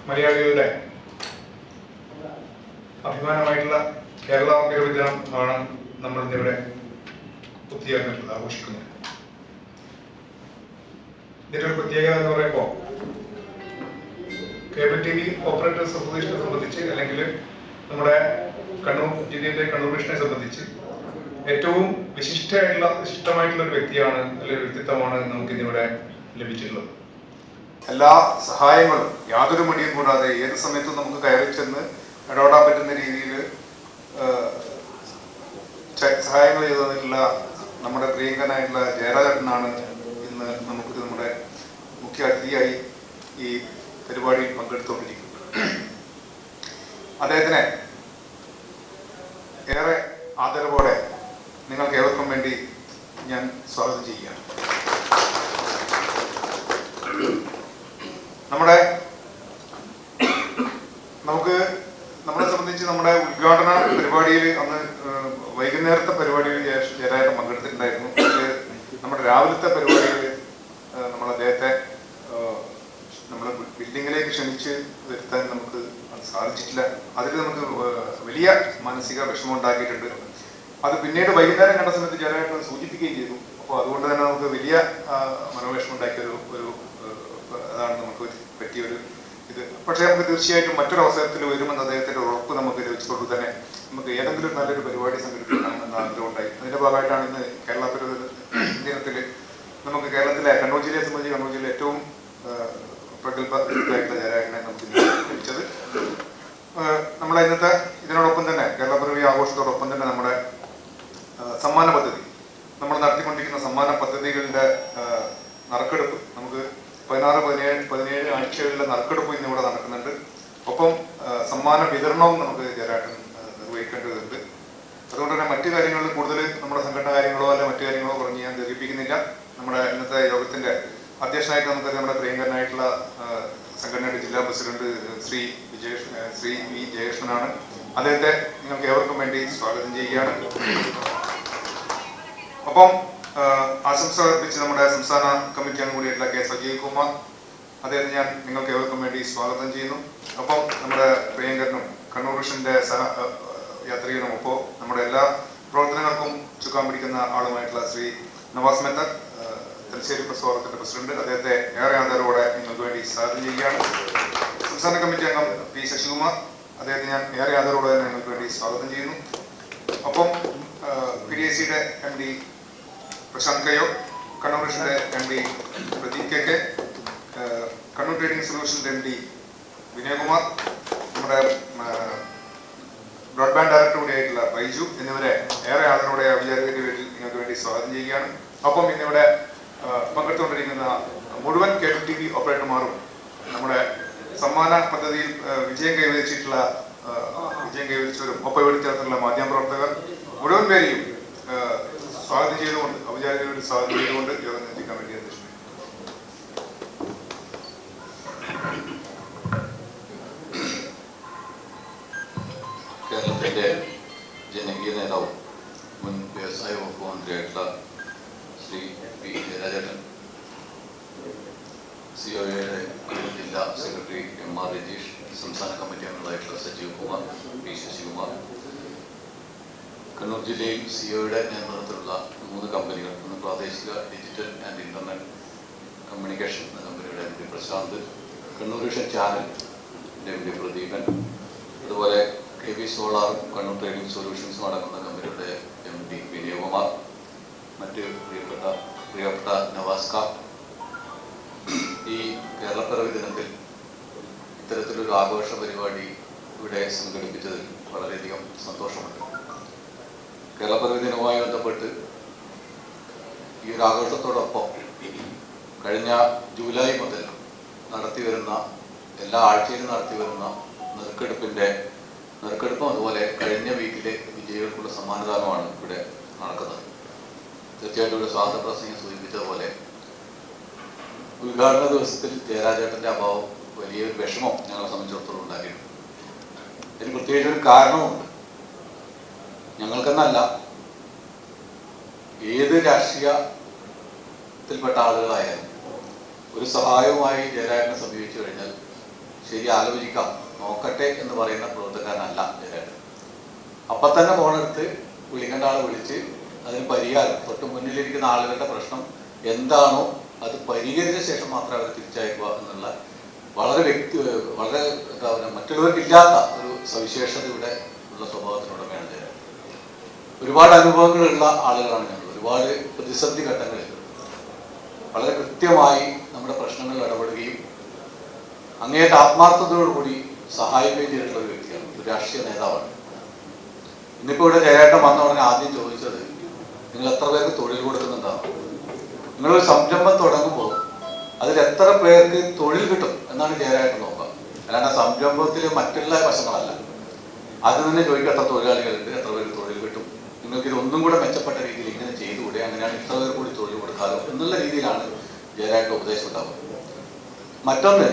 മലയാളികളുടെ അഭിമാനമായിട്ടുള്ള കേരള പിറവി ദിനം ആണ് നമ്മൾ ഇന്നിവിടെ ഒത്തുചേർന്നിട്ടുള്ളത്, ആഘോഷിക്കുന്നത്. ഇതിന്റെ ഒരു പ്രത്യേകത എന്ന് പറയുമ്പോൾ കേബിൾ ടി വി ഓപ്പറേറ്റേഴ്സ് അസോസിയേഷനെ സംബന്ധിച്ച്, അല്ലെങ്കിൽ നമ്മുടെ കണ്ണൂർ ജില്ലയിലെ കണ്ണൂർ വിഷനെ സംബന്ധിച്ച് ഏറ്റവും വിശിഷ്ടമായിട്ടുള്ള ഒരു വ്യക്തിയാണ്, അല്ലെങ്കിൽ ഒരു വ്യക്തിത്വമാണ് നമുക്ക് ഇന്നിവിടെ ലഭിച്ചിട്ടുള്ളത്. എല്ലാ സഹായങ്ങളും യാതൊരു മടിയും കൂടാതെ ഏത് സമയത്തും നമുക്ക് കയറി ചെന്ന് ഇടപെടാൻ പറ്റുന്ന രീതിയിൽ സഹായങ്ങൾ ചെയ്തു തന്നിട്ടുള്ള നമ്മുടെ പ്രിയങ്കനായിട്ടുള്ള ജയരാജേട്ടനാണ് ഇന്ന് നമുക്ക് നമ്മുടെ മുഖ്യ അതിഥിയായി ഈ പരിപാടിയിൽ പങ്കെടുത്തുകൊണ്ടിരിക്കുന്നത്. അദ്ദേഹത്തിനെ ഏറെ ആദരവോടെ നിങ്ങൾക്ക് ഏവർക്കും വേണ്ടി ഞാൻ സ്വാഗതം ചെയ്യുകയാണ്. നമ്മളെ സംബന്ധിച്ച് നമ്മുടെ ഉദ്ഘാടന പരിപാടിയിൽ അന്ന് വൈകുന്നേരത്തെ പരിപാടിയിൽ ജയരാജൻ പങ്കെടുത്തിട്ടുണ്ടായിരുന്നു. നമ്മുടെ രാവിലത്തെ പരിപാടിയിൽ നമ്മൾ അദ്ദേഹത്തെ നമ്മുടെ ബിൽഡിങ്ങിലേക്ക് ക്ഷണിച്ച് വരുത്താൻ നമുക്ക് സാധിച്ചിട്ടില്ല. അതിൽ നമുക്ക് വലിയ മാനസിക വിഷമം ഉണ്ടാക്കിയിട്ടുണ്ട്. അത് പിന്നീട് വൈകുന്നേരം കണ്ട സമയത്ത് ജയരാജൻ സൂചിപ്പിക്കുകയും ചെയ്തു. അപ്പോൾ അതുകൊണ്ട് തന്നെ നമുക്ക് വലിയ മനോവിഷമം ഉണ്ടാക്കിയ ഒരു അതാണ് നമുക്ക് പറ്റിയൊരു ഇത്. പക്ഷേ നമുക്ക് തീർച്ചയായിട്ടും മറ്റൊരു അവസരത്തിൽ വരുമെന്ന് അദ്ദേഹത്തിന്റെ ഉറപ്പ് നമുക്ക് ലഭിച്ചുകൊണ്ട് തന്നെ നമുക്ക് ഏതെങ്കിലും നല്ലൊരു പരിപാടി സംഘടിപ്പിക്കണമെന്ന് ആഗ്രഹം ഉണ്ടായി. അതിന്റെ ഭാഗമായിട്ടാണ് ഇന്ന് കേരള പിറവി ദിനത്തിൽ നമുക്ക് കേരളത്തിലെ കണ്ണൂർ ജില്ലയെ സംബന്ധിച്ച് കണ്ണൂർ ജില്ല ഏറ്റവും പ്രഗത്ഭരായിട്ടുള്ള ജയരാജനെ നമുക്ക് ലഭിച്ചത്. നമ്മുടെ ഇന്നത്തെ ഇതിനോടൊപ്പം തന്നെ കേരള പിറവി ആഘോഷത്തോടൊപ്പം തന്നെ നമ്മുടെ സമ്മാന പദ്ധതി, നമ്മൾ നടത്തിക്കൊണ്ടിരിക്കുന്ന സമ്മാന പദ്ധതികളുടെ നറുക്കെടുപ്പ്, നമുക്ക് 16-17 ആഴ്ചകളിലെ നറുക്കെടുപ്പ് ഇന്നിവിടെ നടക്കുന്നുണ്ട്. ഒപ്പം സമ്മാന വിതരണവും നമുക്ക് ജയരാജൻ നിർവഹിക്കേണ്ടതുണ്ട്. അതുകൊണ്ട് തന്നെ മറ്റു കാര്യങ്ങളിൽ കൂടുതൽ നമ്മുടെ സംഘടന കാര്യങ്ങളോ അല്ല മറ്റു കാര്യങ്ങളോ പറഞ്ഞ് ഞാൻ ദീർഘിപ്പിക്കുന്നില്ല. നമ്മുടെ ഇന്നത്തെ യോഗത്തിന്റെ അധ്യക്ഷനായിട്ട് നമുക്ക് നമ്മുടെ പ്രിയങ്കരനായിട്ടുള്ള സംഘടനയുടെ ജില്ലാ പ്രസിഡന്റ് ശ്രീ വി ജയകൃഷ്ണനാണ്. അദ്ദേഹത്തെ നിങ്ങൾക്ക് ഏവർക്കും വേണ്ടി സ്വാഗതം ചെയ്യുകയാണ്. ഒപ്പം ആശംസ അർപ്പിച്ച് നമ്മുടെ സംസ്ഥാന കമ്മിറ്റി അംഗം കൂടിയായിട്ടുള്ള കെ സജീവ് കുമാർ, അദ്ദേഹത്തെ ഞാൻ നിങ്ങൾക്ക് ഏവർക്കും വേണ്ടി സ്വാഗതം ചെയ്യുന്നു. ഒപ്പം നമ്മുടെ പ്രിയങ്കരനും കണ്ണൂർ വിഷന്റെ യാത്രികനും ഒപ്പം നമ്മുടെ എല്ലാ പ്രവർത്തനങ്ങൾക്കും ചുക്കാൻ പിടിക്കുന്ന ആളുമായിട്ടുള്ള ശ്രീ നവാസ് മെത്തർ, തലശ്ശേരി പ്രസ് ഫോറത്തിന്റെ പ്രസിഡന്റ്, അദ്ദേഹത്തെ ഏറെ ആദരവോടെ നിങ്ങൾക്ക് വേണ്ടി സ്വാഗതം ചെയ്യുകയാണ്. സംസ്ഥാന കമ്മിറ്റി അംഗം പി ശശികുമാർ, അദ്ദേഹത്തെ ഞാൻ ഏറെ ആദരവോടെ നിങ്ങൾക്ക് വേണ്ടി സ്വാഗതം ചെയ്യുന്നു. ഒപ്പം PDIC-യുടെ MD പ്രശാന്ത് കയ്യോ, കണ്ണൂർ വിഷന്റെ MD Pradeep K, Kannur trading സൊല്യൂഷന്റെ MD വിനയകുമാർ, നമ്മുടെ ബ്രോഡ്ബാൻഡ് ഡയറക്ടർ കൂടിയായിട്ടുള്ള ബൈജു എന്നിവരെ ഏറെ ആദരവോടെ ഔപചാരികതയുടെ പേരിൽ നിങ്ങൾക്ക് വേണ്ടി സ്വാഗതം ചെയ്യുകയാണ്. ഒപ്പം ഇന്നിവിടെ പങ്കെടുത്തുകൊണ്ടിരിക്കുന്ന മുഴുവൻ കേബിൾ TV ഓപ്പറേറ്റർമാരും നമ്മുടെ സമ്മാന പദ്ധതിയിൽ വിജയം കൈവരിച്ചവരും ഒപ്പം ഇവിടെ ചേർന്നുള്ള മാധ്യമപ്രവർത്തകർ മുഴുവൻ പേരെയും സ്വാഗതം ചെയ്തുകൊണ്ട് ഔപചാരികതയോട് സ്വാഗതം ചെയ്തുകൊണ്ട് യോഗം എത്തിക്കാൻ വേണ്ടി അധ്യക്ഷൻ. കേരളത്തിന്റെ ജനകീയ നേതാവും മുൻ വ്യവസായ വകുപ്പ് മന്ത്രിയായിട്ടുള്ള ശ്രീ പി ജയരാജേട്ടൻ, COAയുടെ ജില്ലാ സെക്രട്ടറി MR രജീഷ്, സംസ്ഥാന കമ്മിറ്റി അംഗങ്ങളായിട്ടുള്ള സജീവ് കുമാർ, പി ശശികുമാർ, കണ്ണൂർ ജില്ലയിൽ COAയുടെ നിയന്ത്രണത്തിലുള്ള 3 കമ്പനികൾ, ഒന്ന് പ്രാദേശിക ഡിജിറ്റൽ ആൻഡ് ഇന്റർനെറ്റ് കമ്മ്യൂണിക്കേഷൻ എന്ന കമ്പനിയുടെ MD പ്രശാന്ത്, കണ്ണൂർ വിഷൻ ചാനലിന്റെ MD പ്രദീപൻ, അതുപോലെ KB സോളാർ, കണ്ണൂർ ട്രേഡിംഗ് സൊല്യൂഷൻസും അടങ്ങുന്ന കമ്പനിയുടെ MD വിനയകുമാർ, മറ്റ് പ്രിയപ്പെട്ട നവാസ്ക, ഈ കേരള പിറവി ദിനത്തിൽ ഇത്തരത്തിലൊരു ആഘോഷ പരിപാടി ഇവിടെ സംഘടിപ്പിച്ചതിൽ വളരെയധികം സന്തോഷമുണ്ട്. കേരള പിറവി ദിനവുമായി ബന്ധപ്പെട്ട് ഈ ഒരു ആഘോഷത്തോടൊപ്പം കഴിഞ്ഞ ജൂലൈ മുതൽ നടത്തിവരുന്ന എല്ലാ ആഴ്ചയിലും നടത്തിവരുന്ന നെറുക്കെടുപ്പും അതുപോലെ കഴിഞ്ഞ വീക്കിലെ വിജയികൾക്കുള്ള സമ്മാനദാനമാണ് ഇവിടെ നടക്കുന്നത്. തീർച്ചയായിട്ടും ഇവിടെ സ്വാഗത പ്രസംഗം സൂചിപ്പിച്ചതുപോലെ ഉദ്ഘാടന ദിവസത്തിൽ ജയരാജേട്ടന്റെ അഭാവം വലിയൊരു വിഷമം ഞങ്ങളെ സംബന്ധിച്ചിടത്തോളം ഉണ്ടാക്കിയിട്ടുണ്ട്. ഇതിന് പ്രത്യേകിച്ച് ഒരു കാരണമുണ്ട്. ഞങ്ങൾക്കെന്നല്ല, ഏത് രാഷ്ട്രീയത്തിൽപ്പെട്ട ആളുകളായാലും ഒരു സഹായവുമായി ജയരാജനെ സമീപിച്ചു കഴിഞ്ഞാൽ ശരി ആലോചിക്കാം, നോക്കട്ടെ എന്ന് പറയുന്ന പ്രവർത്തകനല്ല ജയരാജൻ. അപ്പം തന്നെ ഫോണെടുത്ത് വിളിക്കേണ്ട ആളെ വിളിച്ച് അതിന് പരിഹാരം, തൊട്ട് മുന്നിലിരിക്കുന്ന ആളുകളുടെ പ്രശ്നം എന്താണോ അത് പരിഹരിച്ച ശേഷം മാത്രമേ അവർ തിരിച്ചയക്കുക എന്നുള്ള വളരെ എന്താ പറയുക, മറ്റുള്ളവർക്കില്ലാത്ത ഒരു സവിശേഷതയുടെ ഉള്ള സ്വഭാവത്തിനുടമയാണ് ജയരാജൻ. ഒരുപാട് അനുഭവങ്ങളുള്ള ആളുകളാണ് ഞങ്ങൾ. ഒരുപാട് പ്രതിസന്ധി ഘട്ടങ്ങളിൽ വളരെ കൃത്യമായി നമ്മുടെ പ്രശ്നങ്ങളിൽ ഇടപെടുകയും അങ്ങേയറ്റ ആത്മാർത്ഥതയോടുകൂടി സഹായിക്കുകയും ചെയ്തിട്ടുള്ള ഒരു വ്യക്തിയാണ്, ഒരു രാഷ്ട്രീയ നേതാവാണ്. ഇന്നിപ്പോൾ ഇവിടെ ജയരാട്ടം വന്ന ഉടനെ ആദ്യം ചോദിച്ചത് നിങ്ങൾ എത്ര പേർക്ക് തൊഴിൽ കൊടുക്കുന്നുണ്ടാവും, നിങ്ങളൊരു സംരംഭം തുടങ്ങുമ്പോൾ അതിൽ എത്ര പേർക്ക് തൊഴിൽ കിട്ടും എന്നാണ് ജയരാട്ടം നോക്കുക. അല്ലാണ്ട് സംരംഭത്തിൽ മറ്റുള്ള വശങ്ങളല്ല. ആദ്യം തന്നെ ചോദിക്കുക എത്ര തൊഴിലാളികളുണ്ട്, എത്ര പേർക്ക് തൊഴിൽ കിട്ടും, നിങ്ങൾക്ക് ഇതൊന്നും കൂടെ മെച്ചപ്പെട്ട രീതിയിൽ ഇങ്ങനെ ചെയ്തുകൂടെ, അങ്ങനെയാണ് ഇത്ര പേർ കൂടി തൊഴിൽ കൊടുക്കാമല്ലോ എന്നുള്ള രീതിയിലാണ് ജയരാട്ടം ഉപദേശം ഉണ്ടാവുക. മറ്റൊന്ന്,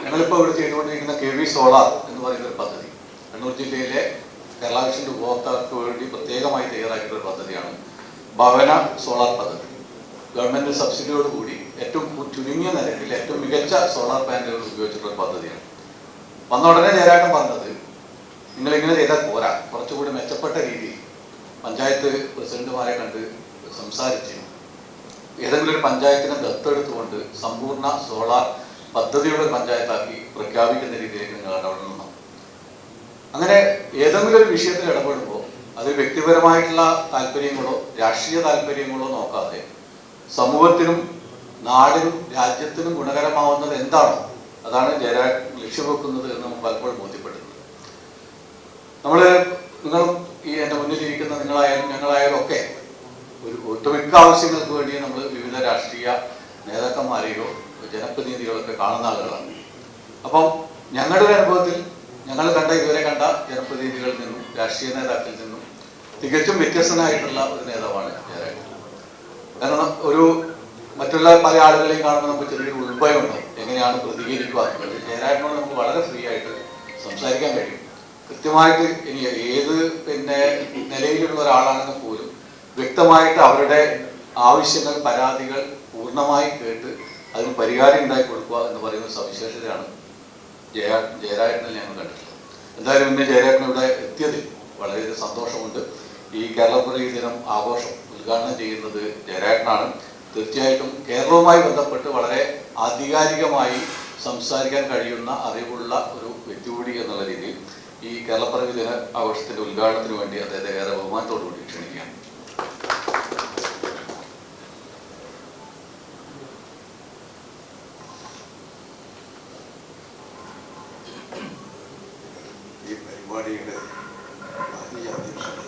ഞങ്ങളിപ്പോൾ ഇവിടെ ചെയ്തുകൊണ്ടിരിക്കുന്ന KV സോളാർ എന്ന് പറയുന്ന ഒരു പദ്ധതി കണ്ണൂർ ജില്ലയിലെ കേരള വിഷന്റെ ഉപഭോക്താക്കൾക്ക് വേണ്ടി പ്രത്യേകമായി തയ്യാറാക്കിയ ഒരു പദ്ധതിയാണ് ഭവന സോളാർ പദ്ധതി. ഗവൺമെന്റ് സബ്സിഡിയോട് കൂടി ഏറ്റവും ചുരുങ്ങിയ നിരക്കിൽ ഏറ്റവും മികച്ച സോളാർ പാനലുകൾ ഉപയോഗിച്ചിട്ടുള്ള പദ്ധതിയാണ്. വന്ന ഉടനെ ജയരാട്ടൻ പറഞ്ഞത് നിങ്ങളിങ്ങനെ ചെയ്താൽ പോരാ, കുറച്ചുകൂടി മെച്ചപ്പെട്ട രീതിയിൽ പഞ്ചായത്ത് പ്രസിഡന്റുമാരെ കണ്ട് സംസാരിച്ച് ഏതെങ്കിലും ഒരു പഞ്ചായത്തിനെ ദത്തെടുത്തുകൊണ്ട് സമ്പൂർണ്ണ സോളാർ പദ്ധതിയുടെ പഞ്ചായത്താക്കി പ്രഖ്യാപിക്കുന്ന രീതിയിലേക്ക് നിങ്ങൾ ഇടപെടണം. അങ്ങനെ ഏതെങ്കിലും ഒരു വിഷയത്തിൽ ഇടപെടുമ്പോൾ അത് വ്യക്തിപരമായിട്ടുള്ള താല്പര്യങ്ങളോ രാഷ്ട്രീയ താല്പര്യങ്ങളോ നോക്കാതെ സമൂഹത്തിനും നാടിനും രാജ്യത്തിനും ഗുണകരമാവുന്നത് എന്താണോ അതാണ് ജയരാജൻ ലക്ഷ്യം വെക്കുന്നത് എന്ന് നമുക്ക് പലപ്പോഴും ബോധ്യപ്പെട്ടിട്ടുണ്ട്. നിങ്ങളും ഈ എൻ്റെ മുന്നിലിരിക്കുന്ന നിങ്ങളായാലും ഞങ്ങളായാലും ഒക്കെ ഒരു ഒട്ടുമിക്ക ആവശ്യങ്ങൾക്ക് വേണ്ടി നമ്മൾ വിവിധ രാഷ്ട്രീയ നേതാക്കന്മാരെയോ ജനപ്രതിനിധികളൊക്കെ കാണുന്ന ആളുകളാണ്. അപ്പം ഞങ്ങളുടെ ഒരു അനുഭവത്തിൽ ഞങ്ങൾ ഇതുവരെ കണ്ട ജനപ്രതിനിധികളിൽ നിന്നും രാഷ്ട്രീയ നേതാക്കളിൽ നിന്നും തികച്ചും വ്യത്യസ്തനായിട്ടുള്ള ഒരു നേതാവാണ് ജയരാജൻ. കാരണം മറ്റുള്ള പല ആളുകളെയും കാണുമ്പോൾ നമുക്ക് ചെറിയൊരു ഉൾഭയം ഉണ്ടാവും, എങ്ങനെയാണ് പ്രതികരിക്കുക എന്നുള്ളത്. ജയരാജനോട് നമുക്ക് വളരെ ഫ്രീ ആയിട്ട് സംസാരിക്കാൻ കഴിയും. കൃത്യമായിട്ട് ഇനി ഏത് നിലയിലുള്ള ഒരാളാണെങ്കിൽ പോലും വ്യക്തമായിട്ട് അവരുടെ ആവശ്യങ്ങൾ പരാതികൾ പൂർണ്ണമായി കേട്ട് അതിന് പരിഹാരം ഉണ്ടാക്കി കൊടുക്കുക എന്ന് പറയുന്ന സവിശേഷതയാണ് ജയരാജനിൽ ഞങ്ങൾ കണ്ടിട്ടുള്ളത്. എന്തായാലും ഇന്ന് ജയരാജൻ ഇവിടെ എത്തിയതിൽ വളരെയധികം സന്തോഷമുണ്ട്. ഈ കേരളപ്പിറവി ദിനം ആഘോഷം ഉദ്ഘാടനം ചെയ്യുന്നത് ജയരാജനാണ്. തീർച്ചയായിട്ടും കേരളവുമായി ബന്ധപ്പെട്ട് വളരെ ആധികാരികമായി സംസാരിക്കാൻ കഴിയുന്ന അറിവുള്ള ഒരു വ്യക്തി കൂടി എന്നുള്ള രീതിയിൽ ഈ കേരളപ്പിറവി ദിന ആഘോഷത്തിന്റെ ഉദ്ഘാടനത്തിന് വേണ്ടി അദ്ദേഹത്തെ ഏറെ ബഹുമാനത്തോടു കൂടി ക്ഷണിക്കുകയാണ്. ഈ പരിപാടിയുടെ ആദ്യ അധ്യക്ഷൻ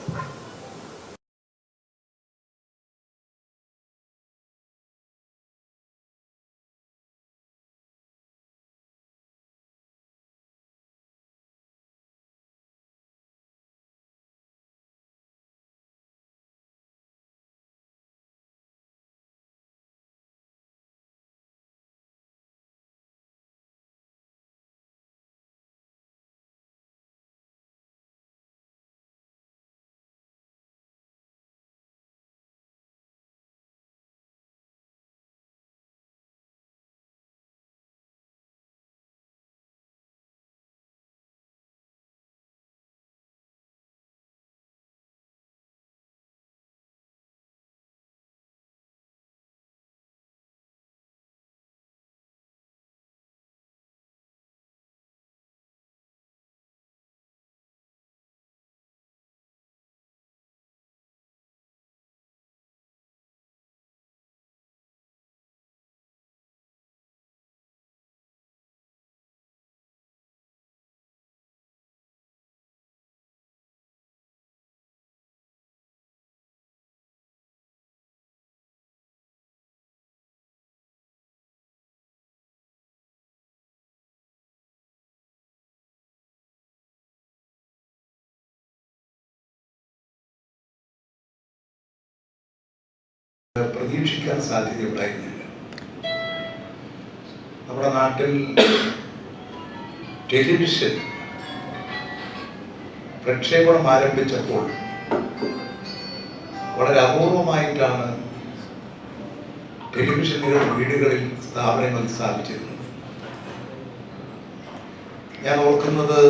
പ്രതീക്ഷിക്കാൻ സാധ്യതയുണ്ടായിരുന്നില്ല. നമ്മുടെ നാട്ടിൽ ടെലിവിഷൻ പ്രക്ഷേപണം ആരംഭിച്ചപ്പോൾ വളരെ അപൂർവമായിട്ടാണ് ടെലിവിഷനുകൾ വീടുകളിൽ സ്ഥാപനങ്ങൾ സ്ഥാപിച്ചിരുന്നത്. ഞാൻ ഓർക്കുന്നത്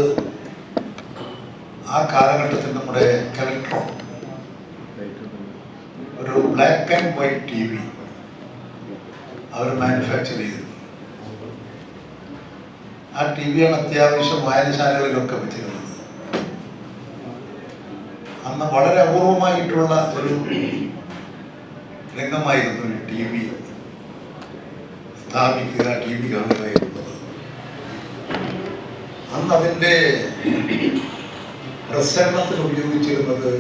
ആ കാലഘട്ടത്തിൽ നമ്മുടെ കലക്ട്രോൺ ഒരു ബ്ലാക്ക് ആൻഡ് വൈറ്റ് TV അവർ മാനുഫാക്ചർ ചെയ്തിരുന്നു. ആ TV-യാണ് അത്യാവശ്യം വായനശാലകളിലൊക്കെ വെച്ചിരുന്നത്. അന്ന് വളരെ അപൂർവമായിട്ടുള്ള ഒരു രംഗമായിരുന്നു ഒരു TV സ്ഥാപിക്കുക, TV കാണുക എന്നുള്ളത്. അന്ന് അതിൻ്റെ പ്രസരണത്തിൽ ഉപയോഗിച്ചിരുന്നത്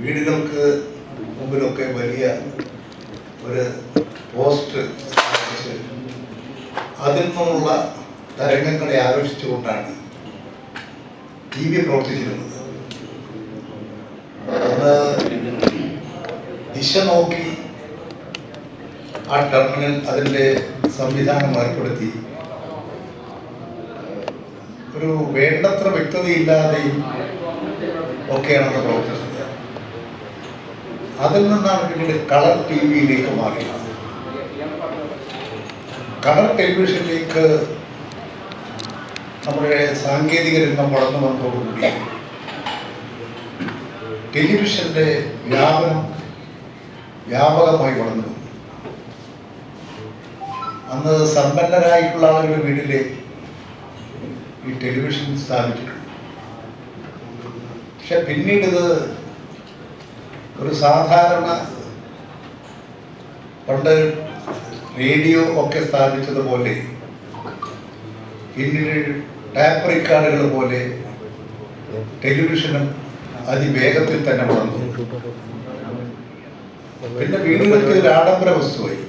വീടുകൾക്ക് മുമ്പിലൊക്കെ വലിയ ഒരു പോസ്റ്റ് സ്ഥാപിച്ച് അതിൽ നിന്നുള്ള തരംഗങ്ങളെ ആകർഷിച്ചുകൊണ്ടാണ് TV പ്രവർത്തിച്ചിരുന്നത്. അത് ദിശ നോക്കി ആ ടെർമിനൽ അതിൻ്റെ സംവിധാനം ഏർപ്പെടുത്തി ഒരു വേണ്ടത്ര വ്യക്തതയില്ലാതെയും ഒക്കെയാണ് അത് പ്രവർത്തിച്ചത്. അതിൽ നിന്നാണ് പിന്നീട് കളർ TV-യിലേക്ക് മാറിയത്. കളർ ടെലിവിഷനിലേക്ക് നമ്മുടെ സാങ്കേതിക രംഗം വളർന്നു വന്നതോടുകൂടി ടെലിവിഷന്റെ വ്യാപകമായി വളർന്നു. അന്ന് സമ്പന്നരായിട്ടുള്ള ആളുകളുടെ വീട്ടിലെ ഈ ടെലിവിഷൻ സ്ഥാപിച്ചിട്ടുണ്ട്. പക്ഷെ പിന്നീട് ഇത് ഒരു സാധാരണ പണ്ട് റേഡിയോ ഒക്കെ സ്ഥാപിച്ചതുപോലെ പിന്നീട് ടാപ്പ് റെക്കോർഡുകൾ പോലെ ടെലിവിഷനും അതിവേഗത്തിൽ തന്നെ വളർന്നു. പിന്നെ വീടുകൾക്ക് ഒരു ആഡംബര വസ്തുവായി.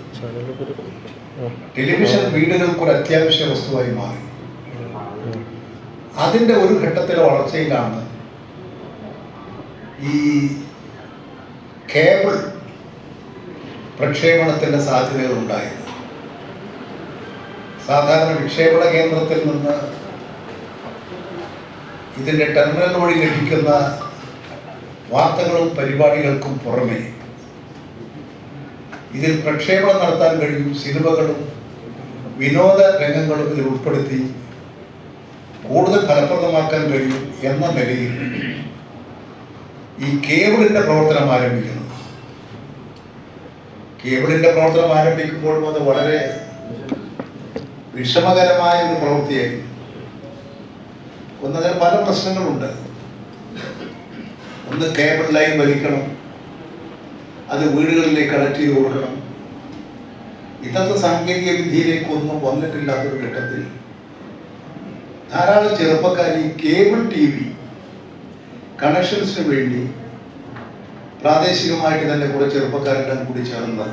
ടെലിവിഷൻ വീടുകൾക്ക് ഒരു അത്യാവശ്യ വസ്തുവായി മാറി. അതിൻ്റെ ഒരു ഘട്ടത്തിലെ വളർച്ചയിലാണ് ഈ കേബിൾ പ്രക്ഷേപണത്തിൻ്റെ സാധ്യതകൾ ഉണ്ടായത്. സാധാരണ വിക്ഷേപണ കേന്ദ്രത്തിൽ നിന്ന് ഇതിൻ്റെ ടെർമിനൽ വഴി ലഭിക്കുന്ന വാർത്തകളും പരിപാടികൾക്കും പുറമെ ഇതിൽ പ്രക്ഷേപണം നടത്താൻ കഴിയും. സിനിമകളും വിനോദ രംഗങ്ങളും ഇതിൽ ഉൾപ്പെടുത്തി കൂടുതൽ ഫലപ്രദമാക്കാൻ കഴിയും എന്ന നിലയിൽ ഈ കേബിളിൻ്റെ പ്രവർത്തനം ആരംഭിക്കുന്നു. കേബിളിൻ്റെ പ്രവർത്തനം ആരംഭിക്കുമ്പോഴും അത് വളരെ വിഷമകരമായ ഒരു പ്രവൃത്തിയായിരുന്നു. ഒന്നതിന് പല പ്രശ്നങ്ങളുണ്ട്. ഒന്ന്, കേബിൾ ലൈൻ വലിക്കണം, അത് വീടുകളിലേക്ക് കണക്ട് ചെയ്ത് കൊടുക്കണം. ഇന്നത്തെ സാങ്കേതിക വിദ്യയിലേക്കൊന്നും വന്നിട്ടില്ലാത്തൊരു ഘട്ടത്തിൽ ധാരാളം ചെറുപ്പക്കാർ ഈ കേബിൾ TV കണക്ഷൻസിന് വേണ്ടി പ്രാദേശികമായിട്ട് തന്നെ കൂടെ ചെറുപ്പക്കാരെല്ലാം കൂടി ചേർന്ന്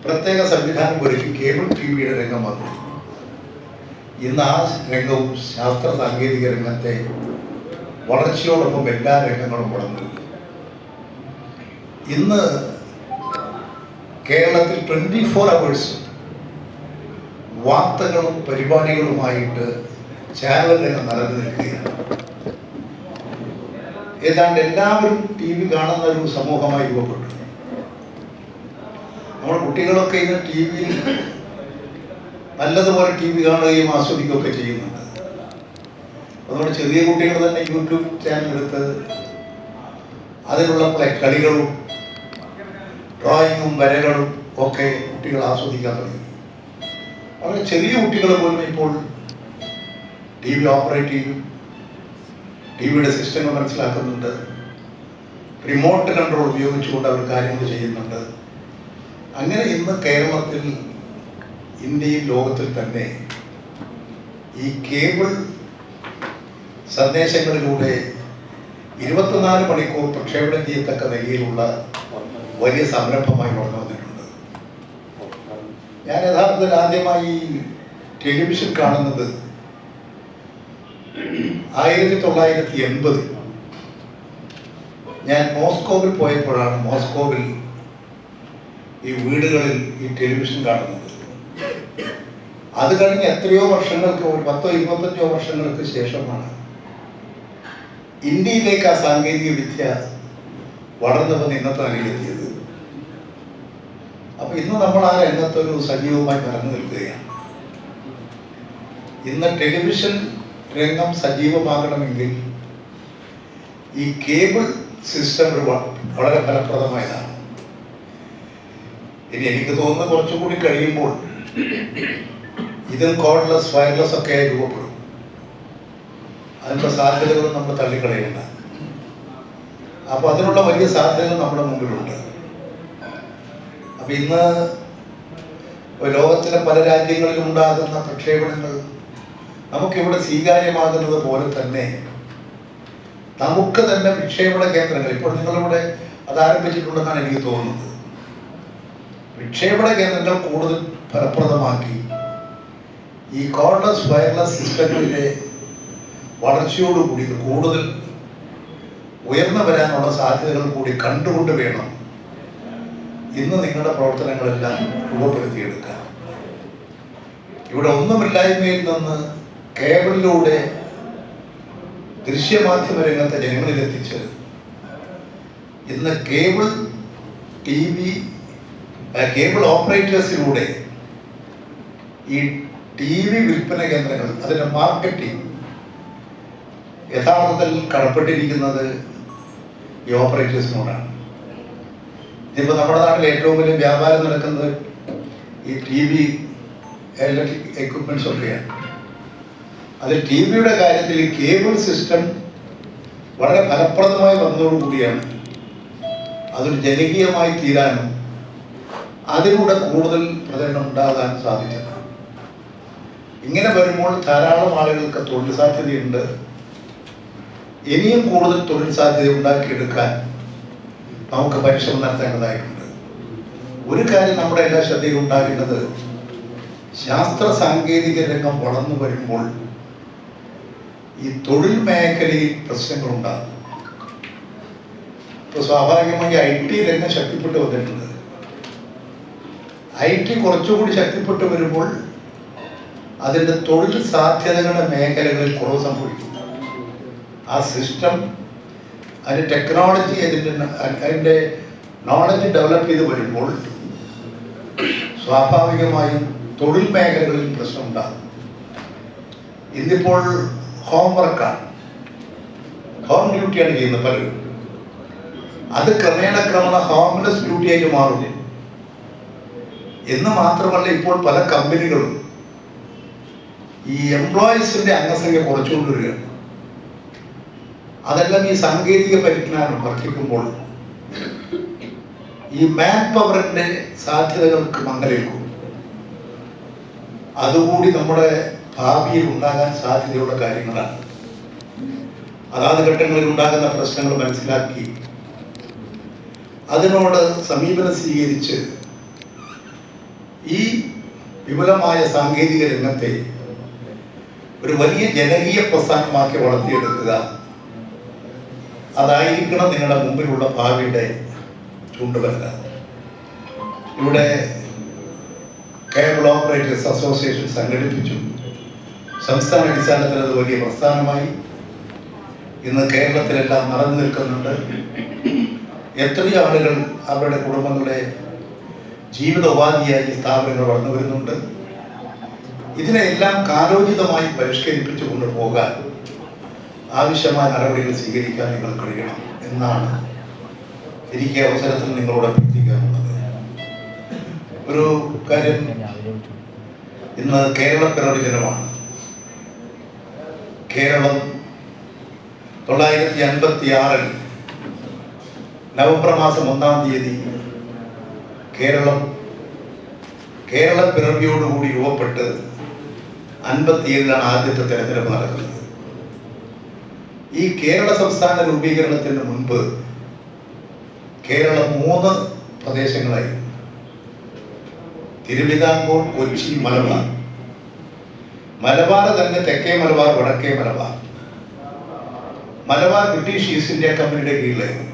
പ്രത്യേക സംവിധാനം ഒരുക്കി കേബിൾ TV-യുടെ രംഗം വന്നു. ഇന്ന് ആ രംഗവും ശാസ്ത്ര സാങ്കേതിക രംഗത്തെ വളർച്ചയോടൊപ്പം എല്ലാ രംഗങ്ങളും വളർന്നു. ഇന്ന് കേരളത്തിൽ 24 hours വാർത്തകളും പരിപാടികളുമായിട്ട് ചാനൽ രംഗം നിറഞ്ഞു നിൽക്കുകയാണ്. ഏതാണ്ട് എല്ലാവരും TV കാണുന്ന ഒരു സമൂഹമായി രൂപപ്പെട്ടു. നമ്മുടെ കുട്ടികളൊക്കെ ഇന്ന് TV-യിൽ നല്ലതുപോലെ TV കാണുകയും ആസ്വദിക്കുകയൊക്കെ ചെയ്യുന്നുണ്ട്. അതുകൊണ്ട് ചെറിയ കുട്ടികൾ തന്നെ യൂട്യൂബ് ചാനൽ എടുത്ത് അതിലുള്ള കളികളും ഡ്രോയിങ്ങും വരകളും ഒക്കെ കുട്ടികൾ ആസ്വദിക്കാൻ തുടങ്ങി. വളരെ ചെറിയ കുട്ടികൾ പോലും ഇപ്പോൾ TV ഓപ്പറേറ്റ് ചെയ്യും, TV-യുടെ സിസ്റ്റങ്ങൾ മനസ്സിലാക്കുന്നുണ്ട്, റിമോട്ട് കൺട്രോൾ ഉപയോഗിച്ചുകൊണ്ട് അവർ കാര്യങ്ങൾ ചെയ്യുന്നുണ്ട്. അങ്ങനെ ഇന്ന് കേരളത്തിൽ, ഇന്ത്യയിൽ, ലോകത്തിൽ തന്നെ ഈ കേബിൾ സന്ദേശങ്ങളിലൂടെ 24 മണിക്കൂർ പ്രക്ഷേപണം ചെയ്യത്തക്ക നിലയിലുള്ള വലിയ സംരംഭമായി വളർന്നു വന്നിട്ടുണ്ട്. ഞാൻ യഥാർത്ഥത്തിൽ ആദ്യമായി ടെലിവിഷൻ കാണുന്നത് 1980 ഞാൻ മോസ്കോവിൽ പോയപ്പോഴാണ് മോസ്കോവിൽ ഈ വീടുകളിൽ ഈ ടെലിവിഷൻ കാണുന്നത്. അത് കഴിഞ്ഞ് എത്രയോ വർഷങ്ങൾക്ക്, ഒരു 10-25 വർഷങ്ങൾക്ക് ശേഷമാണ് ഇന്ത്യയിലേക്ക് ആ സാങ്കേതിക വിദ്യ വളർന്നു വന്ന് ഇന്നത്തെ നിലയിലെത്തിയത്. അപ്പൊ ഇന്ന് നമ്മൾ ആ രംഗത്തൊരു സജീവമായി നിറഞ്ഞു നിൽക്കുകയാണ്. ഇന്ന് ടെലിവിഷൻ രംഗം സജീവമാകണമെങ്കിൽ ഈ കേബിൾ സിസ്റ്റം വളരെ ഫലപ്രദമായതാണ്. ഇനി എനിക്ക് തോന്നുന്നത് കുറച്ചുകൂടി കഴിയുമ്പോൾ ഇതും കോർഡ്ലെസ് വയർലെസ് ഒക്കെ രൂപപ്പെടും. അതിനുള്ള സാധ്യതകളും നമ്മൾ തള്ളിക്കളയണ്ട. അപ്പോൾ അതിനുള്ള വലിയ സാധ്യതകൾ നമ്മുടെ മുമ്പിലുണ്ട്. അപ്പം ഇന്ന് ലോകത്തിലെ പല രാജ്യങ്ങളിലും ഉണ്ടാകുന്ന പ്രക്ഷേപണങ്ങൾ നമുക്കിവിടെ സ്വീകാര്യമാകുന്നത് പോലെ തന്നെ നമുക്ക് തന്നെ വിക്ഷേപണ കേന്ദ്രങ്ങൾ ഇപ്പോൾ നിങ്ങളിവിടെ അത് ആരംഭിച്ചിട്ടുണ്ടെന്നാണ് എനിക്ക് തോന്നുന്നത്. വിക്ഷേപണ കേന്ദ്രങ്ങൾ കൂടുതൽ ഫലപ്രദമാക്കി ഈ കോർഡ്ലെസ് വയർലെസ് സിസ്റ്റങ്ങളിലെ വളർച്ചയോടുകൂടി കൂടുതൽ ഉയർന്നു വരാനുള്ള സാധ്യതകൾ കൂടി കണ്ടുകൊണ്ട് വേണം ഇന്ന് നിങ്ങളുടെ പ്രവർത്തനങ്ങളെല്ലാം രൂപപ്പെടുത്തിയെടുക്കാൻ. ഇവിടെ ഒന്നുമില്ലായ്മയിൽ നിന്ന് കേബിളിലൂടെ ദൃശ്യമാധ്യമ രംഗത്തെ ജനങ്ങളിലെത്തിച്ച് ഇന്ന് കേബിൾ കേബിൾ ഓപ്പറേറ്റേഴ്സിലൂടെ ഈ TV വിൽപ്പന കേന്ദ്രങ്ങൾ അതിൻ്റെ മാർക്കറ്റിംഗ് യഥാർത്ഥത്തിൽ കടപ്പെട്ടിരിക്കുന്നത് ഈ ഓപ്പറേറ്റേഴ്സിനോടാണ്. ഇതിപ്പോൾ നമ്മുടെ നാട്ടിൽ ഏറ്റവും വലിയ വ്യാപാരം നടക്കുന്നത് ഈ TV ഇലക്ട്രിക് എക്യുപ്മെൻറ്റ്സ് ഒക്കെയാണ്. അതിൽ TVയുടെ കാര്യത്തിൽ ഈ കേബിൾ സിസ്റ്റം വളരെ ഫലപ്രദമായി വന്നതോടുകൂടിയാണ് അതൊരു ജനകീയമായി തീരാനും അതിലൂടെ കൂടുതൽ പ്രചരണം ഉണ്ടാകാൻ സാധിച്ചത്. ഇങ്ങനെ വരുമ്പോൾ ധാരാളം ആളുകൾക്ക് തൊഴിൽ സാധ്യതയുണ്ട്. ഇനിയും കൂടുതൽ തൊഴിൽ സാധ്യത ഉണ്ടാക്കിയെടുക്കാൻ നമുക്ക് പരിശ്രമം നടത്തേണ്ടതായിട്ടുണ്ട്. ഒരു കാര്യം നമ്മുടെ എല്ലാ ശ്രദ്ധയിൽ ഉണ്ടാകേണ്ടത്, ശാസ്ത്ര സാങ്കേതിക രംഗം വളർന്നു വരുമ്പോൾ ഈ തൊഴിൽ മേഖലയിൽ പ്രശ്നങ്ങളുണ്ടാകും. ഇപ്പോൾ സ്വാഭാവികമായി IT രംഗം ശക്തിപ്പെട്ടു വന്നിട്ടുണ്ട്. IT കുറച്ചുകൂടി ശക്തിപ്പെട്ടു വരുമ്പോൾ അതിൻ്റെ തൊഴിൽ സാധ്യതകളുടെ മേഖലകളിൽ കുറവ് സംഭവിക്കും. ആ സിസ്റ്റം അതിൻ്റെ ടെക്നോളജി അതിൻ്റെ നോളജ് ഡെവലപ്പ് ചെയ്ത് വരുമ്പോൾ സ്വാഭാവികമായും തൊഴിൽ മേഖലകളിൽ പ്രശ്നമുണ്ടാകും. ഇന്നിപ്പോൾ ഹോംവർക്കാണ്, ഹോം ഡ്യൂട്ടിയാണ് ചെയ്യുന്നത് പലരും. അത് ക്രമേണ ഹോംലെസ് ഡ്യൂട്ടിയായിട്ട് മാറും. എന്ന് മാത്രമല്ല, ഇപ്പോൾ പല കമ്പനികളും ഈ എംപ്ലോയീസിന്റെ അംഗസംഖ്യ കുറച്ചുകൊണ്ടുവരികയാണ്. അതെല്ലാം ഈ സാങ്കേതിക പരിജ്ഞാനം വർദ്ധിക്കുമ്പോൾ ഈ മാൻ പവറിന്റെ സാധ്യതകൾക്ക് മങ്ങലേക്കും. അതുകൂടി നമ്മുടെ ഭാവിയിൽ ഉണ്ടാകാൻ സാധ്യതയുള്ള കാര്യങ്ങളാണ്. അതാത് ഘട്ടങ്ങളിൽ ഉണ്ടാകുന്ന പ്രശ്നങ്ങൾ മനസ്സിലാക്കി അതിനോട് സമീപനം സ്വീകരിച്ച് ഈ വിപുലമായ സാങ്കേതിക രംഗത്തെ ഒരു വലിയ ജനകീയ പ്രസ്ഥാനമാക്കി വളർത്തിയെടുക്കുക, അതായിരിക്കണം നിങ്ങളുടെ മുമ്പിലുള്ള ഭാവിയുടെ ചൂണ്ടുവരല. ഇവിടെ കേബിൾ ഓപ്പറേറ്റേഴ്സ് അസോസിയേഷൻ സംഘടിപ്പിച്ചു. സംസ്ഥാന അടിസ്ഥാനത്തിൽ അത് വലിയ പ്രസ്ഥാനമായി ഇന്ന് കേരളത്തിലെല്ലാം നിറഞ്ഞു നിൽക്കുന്നുണ്ട്. എത്രയോ ആളുകൾ അവരുടെ കുടുംബങ്ങളുടെ ജീവിതോപാധിയായി സ്ഥാപനങ്ങൾ വളർന്നു വരുന്നുണ്ട്. ഇതിനെല്ലാം കാലോചിതമായി പരിഷ്കരിപ്പിച്ചു കൊണ്ടുപോകാൻ ആവശ്യമായ നടപടികൾ സ്വീകരിക്കാൻ നിങ്ങൾ കഴിയണം എന്നാണ് എനിക്ക് അവസരത്തിൽ നിങ്ങളോട് അഭ്യർത്ഥിക്കാനുള്ളത്. ഒരു കാര്യം, ഇന്ന് കേരള പിറവി ദിനമാണ്. കേരളം 956 നവംബർ മാസം 1-ാം തീയതി കേരള പിറവിയോടുകൂടി രൂപപ്പെട്ട് 57-ലാണ് ആദ്യത്തെ തെരഞ്ഞെടുപ്പ് നടക്കുന്നത്. ഈ കേരള സംസ്ഥാന രൂപീകരണത്തിന് മുൻപ് കേരളം 3 പ്രദേശങ്ങളായി: തിരുവിതാംകൂർ, കൊച്ചി, മലബാർ. മലബാർ തന്നെ തെക്കേ മലബാർ, വടക്കേ Malabar. Malabar British east India കമ്പനിയുടെ കീഴിലായിരുന്നു.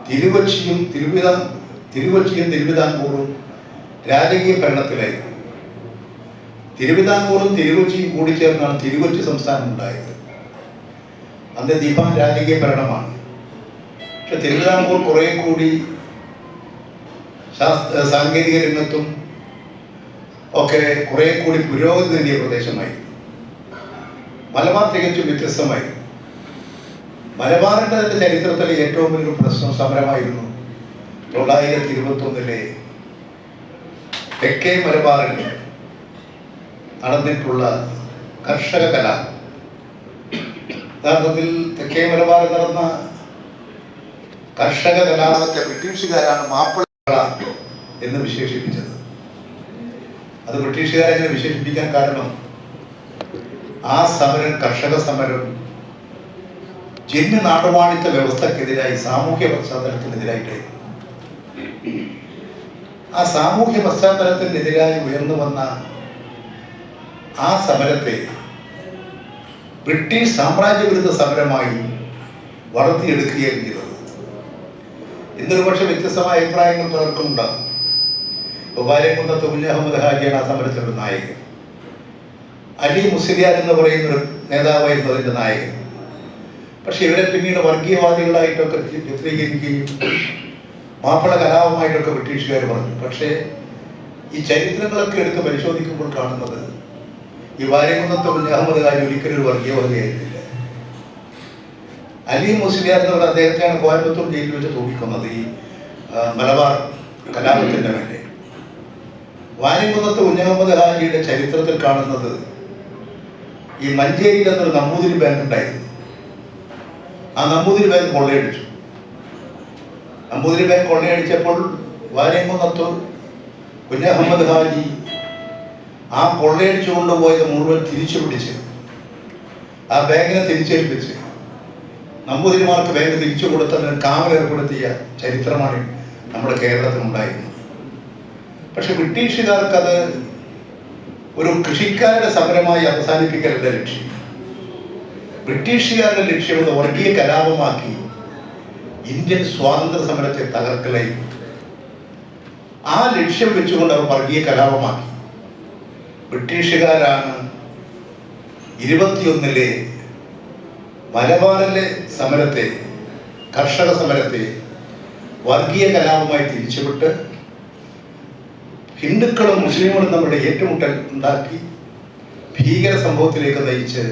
തിരുകൊച്ചിയും തിരുവിതാംകൂറും രാജകീയ ഭരണത്തിലായിരുന്നു. തിരുവിതാംകൂറും തിരുകൊച്ചിയും കൂടി ചേർന്നാണ് തിരുകൊച്ചി സംസ്ഥാനം ഉണ്ടായത്. അന്ന് ദിവാൻ രാജകീയ ഭരണമാണ്. പക്ഷെ തിരുവിതാംകൂർ കുറെ കൂടി സാങ്കേതിക രംഗത്തും ഒക്കെ കുറെ കൂടി പുരോഗതി നേടിയ പ്രദേശമായിരുന്നു. മലബാർ തികച്ചും വ്യത്യസ്തമായിരുന്നു. മലബാറിൻ്റെ തന്നെ ചരിത്രത്തിലെ ഏറ്റവും വലിയ പ്രശ്നം സമരമായിരുന്നു 921 തെക്കേ മലബാറിൽ നടന്നിട്ടുള്ള കർഷക കലാപം. യഥാർത്ഥത്തിൽ തെക്കേ മലബാറിൽ നടന്ന കർഷക കലാപത്തെ ബ്രിട്ടീഷുകാരാണ് മാപ്പിള എന്ന് വിശേഷിപ്പിച്ചത്. അത് ബ്രിട്ടീഷുകാരെങ്ങനെ വിശേഷിപ്പിക്കാൻ കാരണം ആ സമരം, കർഷക സമരം, ജന്മി നാടുവാണിത്ത വ്യവസ്ഥക്കെതിരായി, സാമൂഹ്യ പശ്ചാത്തലത്തിനെതിരായിട്ടായിരുന്നു. ആ സാമൂഹ്യ പശ്ചാത്തലത്തിനെതിരായി ഉയർന്നു വന്ന ആ സമരത്തെ ബ്രിട്ടീഷ് സാമ്രാജ്യവിരുദ്ധ സമരമായി വളർത്തിയെടുക്കുകയും ചെയ്തത്. ഇന്നൊരു പക്ഷെ വ്യത്യസ്തമായ അഭിപ്രായങ്ങൾ പലർക്കും ഉണ്ടാകും. വാര്യംകുന്നത്ത് കുഞ്ഞഹമ്മദ് ഹാജിയാണ് ആ സമരത്തിൻ്റെ നായകൻ. അലി മുസ്ലിയാർ എന്ന് പറയുന്നൊരു നേതാവായിരുന്നു അതിൻ്റെ നായകൻ. പക്ഷെ ഇവരെ പിന്നീട് വർഗീയവാദികളായിട്ടൊക്കെ ചിത്രീകരിക്കുകയും മാപ്പിള കലാപമായിട്ടൊക്കെ ബ്രിട്ടീഷുകാർ പറഞ്ഞു. പക്ഷേ ഈ ചരിത്രങ്ങളൊക്കെ എടുത്ത് പരിശോധിക്കുമ്പോൾ കാണുന്നത് ഈ വാര്യംകുന്നത്ത് കുഞ്ഞഹമ്മദ് ഹാജി ഒരിക്കലും ഒരു വർഗീയവാദിയായിരുന്നില്ല. അലി മുസ്ലിയാർ എന്ന് പറഞ്ഞ അദ്ദേഹത്തെയാണ് കോയമ്പത്തൂർ ജയിലിൽ വെച്ച് തൂക്കിക്കൊന്നത് ഈ മലബാർ കലാപത്തിൻ്റെ മേലെ. വാര്യംകുന്നത്ത് കുഞ്ഞഹമ്മദ് ഹാജിയുടെ ചരിത്രത്തിൽ കാണുന്നത് ഈ മഞ്ചേരിയിൽ എന്നൊരു നമ്പൂതിരി ബാങ്ക് ഉണ്ടായിരുന്നു. ആ നമ്പൂതിരി ബാങ്ക് കൊള്ളയടിച്ചു. നമ്പൂതിരി ബാങ്ക് കൊള്ളയടിച്ചപ്പോൾ വാര്യംകുന്നത്ത് കുഞ്ഞഹമ്മദ് ഹാജി ആ കൊള്ളയടിച്ചു കൊണ്ടുപോയത് മുഴുവൻ തിരിച്ചു പിടിച്ച് ആ ബാങ്കിനെ തിരിച്ചേൽപ്പിച്ച് നമ്പൂതിരിമാർക്ക് ബാങ്ക് തിരിച്ചു കൊടുത്തതിന് കാവലേർപ്പെടുത്തിയ ചരിത്രമാണ് നമ്മുടെ കേരളത്തിനുണ്ടായിരുന്നത്. പക്ഷെ ബ്രിട്ടീഷുകാർക്കത് ഒരു കൃഷിക്കാരുടെ സമരമായി അവസാനിപ്പിക്കലല്ല ലക്ഷ്യം. ബ്രിട്ടീഷുകാരുടെ ലക്ഷ്യം അത് വർഗീയ കലാപമാക്കി ഇന്ത്യൻ സ്വാതന്ത്ര്യ സമരത്തെ തകർക്കലായിരുന്നു. ആ ലക്ഷ്യം വെച്ചുകൊണ്ട് അവർ വർഗീയ കലാപമാക്കി. ബ്രിട്ടീഷുകാരാണ് 21 മലബാറിലെ സമരത്തെ, കർഷക സമരത്തെ വർഗീയ കലാപമായി തിരിച്ചുവിട്ട് ഹിന്ദുക്കളും മുസ്ലിങ്ങളും തമ്മിലുള്ള ഏറ്റുമുട്ടൽ ഉണ്ടാക്കി ഭീകര സംഭവത്തിലേക്ക് നയിച്ച്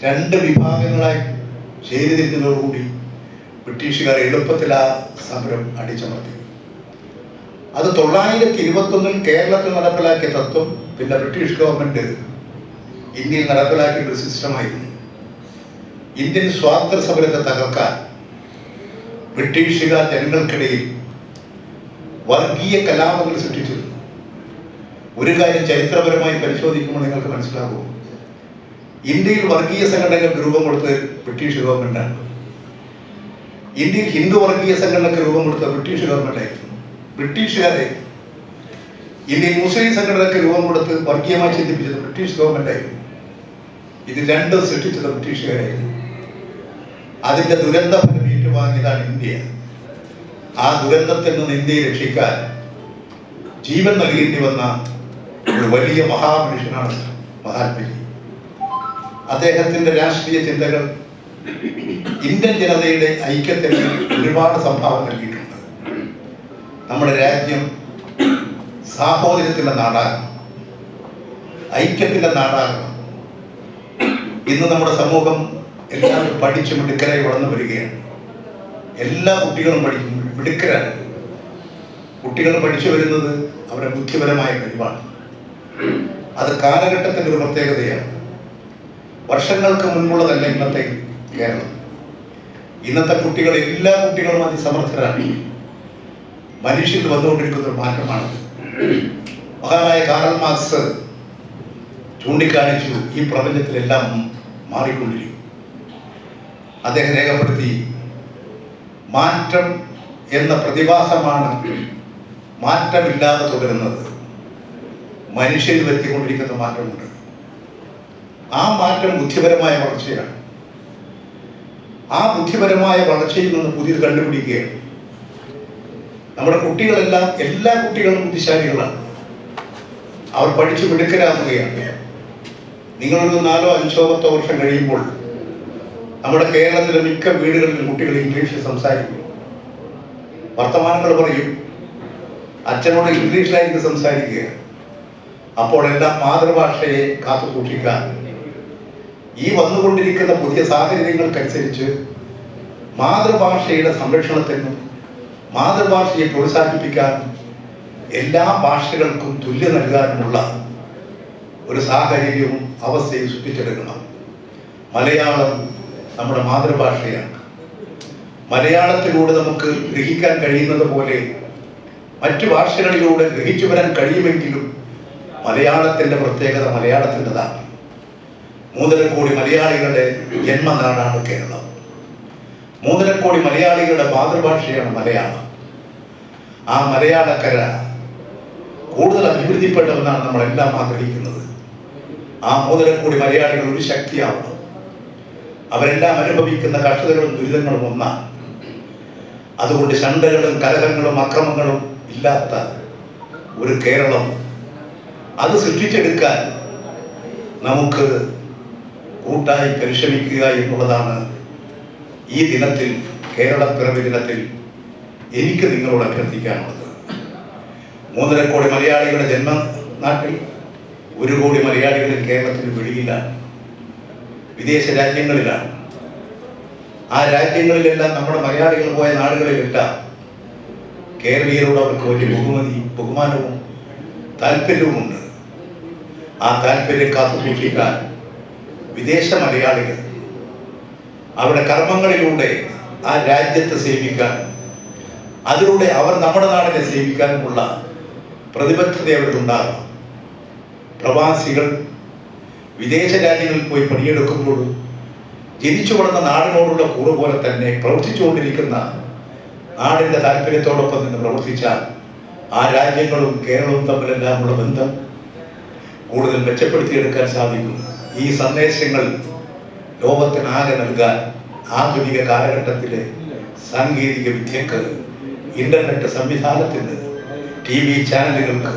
2 വിഭാഗങ്ങളായി ചേരിതിരിഞ്ഞതോടുകൂടി ബ്രിട്ടീഷുകാർ എളുപ്പത്തിൽ ആ സമരം അടിച്ചമർത്തി. അത് 921 കേരളത്തിൽ നടപ്പിലാക്കിയ തത്വം പിന്നെ ബ്രിട്ടീഷ് ഗവൺമെന്റ് ഇന്ത്യയിൽ നടപ്പിലാക്കിയ ഒരു സിസ്റ്റമായിരുന്നു. ഇന്ത്യൻ സ്വാതന്ത്ര്യ സമരത്തെ തകർക്കാൻ ബ്രിട്ടീഷുകാർ ജനങ്ങൾക്കിടയിൽ വർഗീയ കലാപങ്ങൾ സൃഷ്ടിച്ചിരുന്നു. ഒരു കാര്യം ചരിത്രപരമായി പരിശോധിക്കുമ്പോൾ നിങ്ങൾക്ക് മനസ്സിലാകും, ഇന്ത്യയിൽ വർഗീയ സംഘടനകൾക്ക് രൂപം കൊടുത്തത് ബ്രിട്ടീഷ് ഗവൺമെന്റാണ്. ഇന്ത്യയിൽ ഹിന്ദു വർഗീയ സംഘടനക്ക് രൂപം കൊടുത്ത ബ്രിട്ടീഷ് ഗവൺമെന്റായിരുന്നു, ബ്രിട്ടീഷുകാരെ. ഇന്ത്യയിൽ മുസ്ലിം സംഘടനക്ക് രൂപം കൊടുത്ത് വർഗീയമായി ചിന്തിപ്പിച്ചത് ബ്രിട്ടീഷ് ഗവൺമെന്റായിരുന്നു. ഇത് രണ്ടും സൃഷ്ടിച്ചത് ബ്രിട്ടീഷുകാരായിരുന്നു. അതിന്റെ ദുരന്ത ഫലം ഏറ്റുവാങ്ങിയതാണ് ഇന്ത്യ. ആ ദുരന്തത്തിൽ നിന്ന് ഇന്ത്യയെ രക്ഷിക്കാൻ ജീവൻ നൽകേണ്ടി വന്ന ഒരു വലിയ മഹാമനുഷ്യനാണ് മഹാത്മജി. അദ്ദേഹത്തിന്റെ രാഷ്ട്രീയ ചിന്തകൾ ഇന്ത്യൻ ജനതയുടെ ഐക്യത്തിന് ഒരുപാട് സംഭാവന നൽകിയിട്ടുണ്ട്. നമ്മുടെ രാജ്യം സാഹോദര്യത്തിന്റെ നാടാകണം, ഐക്യത്തിന്റെ നാടാകണം. ഇന്ന് നമ്മുടെ സമൂഹം എല്ലാവരും പഠിച്ചു മിടുക്കരായി വളർന്നു വരികയാണ്. എല്ലാ കുട്ടികളും പഠിക്കും, മിടുക്കരാണ്. കുട്ടികൾ പഠിച്ചു വരുന്നത് അവരുടെ ബുദ്ധിപരമായ കഴിവാണ്. അത് കാലഘട്ടത്തിൻ്റെ ഒരു പ്രത്യേകതയാണ്. വർഷങ്ങൾക്ക് മുൻപുള്ളതല്ല ഇന്നത്തെ കേരളം. ഇന്നത്തെ കുട്ടികൾ, എല്ലാ കുട്ടികളും അതിസമർത്ഥരാണ്. മനുഷ്യൻ വന്നുകൊണ്ടിരിക്കുന്ന ഒരു മാറ്റമാണ്. മഹാനായ കാറൽ മാർക്സ് ചൂണ്ടിക്കാണിച്ചു, ഈ പ്രപഞ്ചത്തിലെല്ലാം മാറിക്കൊണ്ടിരിക്കും. അദ്ദേഹം രേഖപ്പെടുത്തി, മാറ്റം എന്ന പ്രതിഭാസമാണ് മാറ്റമില്ലാതെ തുടരുന്നത്. മനുഷ്യൻ വരുത്തിക്കൊണ്ടിരിക്കുന്ന മാറ്റമുണ്ട്. ആ മാറ്റം ബുദ്ധിപരമായ വളർച്ചയാണ്. ആ ബുദ്ധിപരമായ വളർച്ചയിൽ നിന്ന് പുതിയത് കണ്ടുപിടിക്കുകയാണ്. നമ്മുടെ കുട്ടികളെല്ലാം, എല്ലാ കുട്ടികളും ബുദ്ധിശാലികളാണ്. അവർ പഠിച്ചു മിടുക്കരാകുകയാണ്. നിങ്ങളൊരു 4, 5, 10 വർഷം കഴിയുമ്പോൾ നമ്മുടെ കേരളത്തിലെ മിക്ക വീടുകളിലും കുട്ടികൾ ഇംഗ്ലീഷിൽ സംസാരിക്കും. വർത്തമാനങ്ങൾ പറയും, അച്ഛനോട് ഇംഗ്ലീഷിലായിരിക്കും സംസാരിക്കുക. അപ്പോഴെല്ലാം മാതൃഭാഷയെ കാത്തു സൂക്ഷിക്കാൻ ഈ വന്നുകൊണ്ടിരിക്കുന്ന പുതിയ സാഹചര്യങ്ങൾക്കനുസരിച്ച് മാതൃഭാഷയുടെ സംരക്ഷണത്തിനും മാതൃഭാഷയെ പ്രോത്സാഹിപ്പിക്കാനും എല്ലാ ഭാഷകൾക്കും തുല്യം നൽകാനുമുള്ള ഒരു സാഹചര്യവും അവസ്ഥയും സൃഷ്ടിച്ചെടുക്കണം. മലയാളം നമ്മുടെ മാതൃഭാഷയാണ്. മലയാളത്തിലൂടെ നമുക്ക് ഗ്രഹിക്കാൻ കഴിയുന്നത് പോലെ മറ്റു ഭാഷകളിലൂടെ ഗ്രഹിച്ചു വരാൻ കഴിയുമെങ്കിലും മലയാളത്തിൻ്റെ പ്രത്യേകത മലയാളത്തിൻ്റെതാണ്. 3.5 കോടി മലയാളികളുടെ ജന്മനാടാണ് കേരളം. 3.5 കോടി മലയാളികളുടെ മാതൃഭാഷയാണ് മലയാളം. ആ മലയാളക്കര കൂടുതൽ അഭിവൃദ്ധിപ്പെട്ടതെന്നാണ് നമ്മളെല്ലാം ആഗ്രഹിക്കുന്നത്. ആ 3.5 കോടി മലയാളികൾ ഒരു ശക്തിയാവണം. അവരെല്ലാം അനുഭവിക്കുന്ന കഷ്ടതകളും ദുരിതങ്ങളും ഒന്നാണ്. അതുകൊണ്ട് ശണ്ടകളും കലഹങ്ങളും അക്രമങ്ങളും ഇല്ലാത്ത ഒരു കേരളം അത് സൃഷ്ടിച്ചെടുക്കാൻ നമുക്ക് കൂട്ടായി പരിശ്രമിക്കുക എന്നുള്ളതാണ് ഈ ദിനത്തിൽ, കേരളപ്പിറവി ദിനത്തിൽ എനിക്ക് നിങ്ങളോട് അഭ്യർത്ഥിക്കാനുള്ളത്. 3.5 കോടി മലയാളികളുടെ ജന്മനാട്ടിൽ 1 കോടി മലയാളികളിൽ കേരളത്തിന് വെളിയിലാണ്, വിദേശ രാജ്യങ്ങളിലാണ്. ആ രാജ്യങ്ങളിലെല്ലാം നമ്മുടെ മലയാളികൾ പോയ നാടുകളിലെല്ലാം കേരളീയരോട് അവർക്ക് വലിയ ബഹുമാനവും താല്പര്യവുമുണ്ട്. ആ താല്പര്യം കാത്തു സൂക്ഷിക്കാൻ വിദേശ മലയാളികൾ അവരുടെ കർമ്മങ്ങളിലൂടെ ആ രാജ്യത്തെ സേവിക്കാൻ, അതിലൂടെ അവർ നമ്മുടെ നാടിനെ സേവിക്കാനുമുള്ള പ്രതിബദ്ധത അവരിലുണ്ടാകണം. പ്രവാസികൾ വിദേശ രാജ്യങ്ങളിൽ പോയി പണിയെടുക്കുമ്പോഴും ജനിച്ചു വളർന്ന നാടിനോടുള്ള കൂറ് പോലെ തന്നെ പ്രവർത്തിച്ചുകൊണ്ടിരിക്കുന്ന നാടിൻ്റെ താല്പര്യത്തോടൊപ്പം നിന്ന് പ്രവർത്തിച്ചാൽ ആ രാജ്യങ്ങളും കേരളവും തമ്മിലെല്ലാമുള്ള ബന്ധം കൂടുതൽ മെച്ചപ്പെടുത്തിയെടുക്കാൻ സാധിക്കും. ഈ സന്ദേശങ്ങൾ ലോകത്തിനാകെ നൽകാൻ ആധുനിക കാലഘട്ടത്തിലെ സാങ്കേതിക വിദ്യക്ക്, ഇന്റർനെറ്റ് സംവിധാനത്തിന്, TV ചാനലുകൾക്ക്,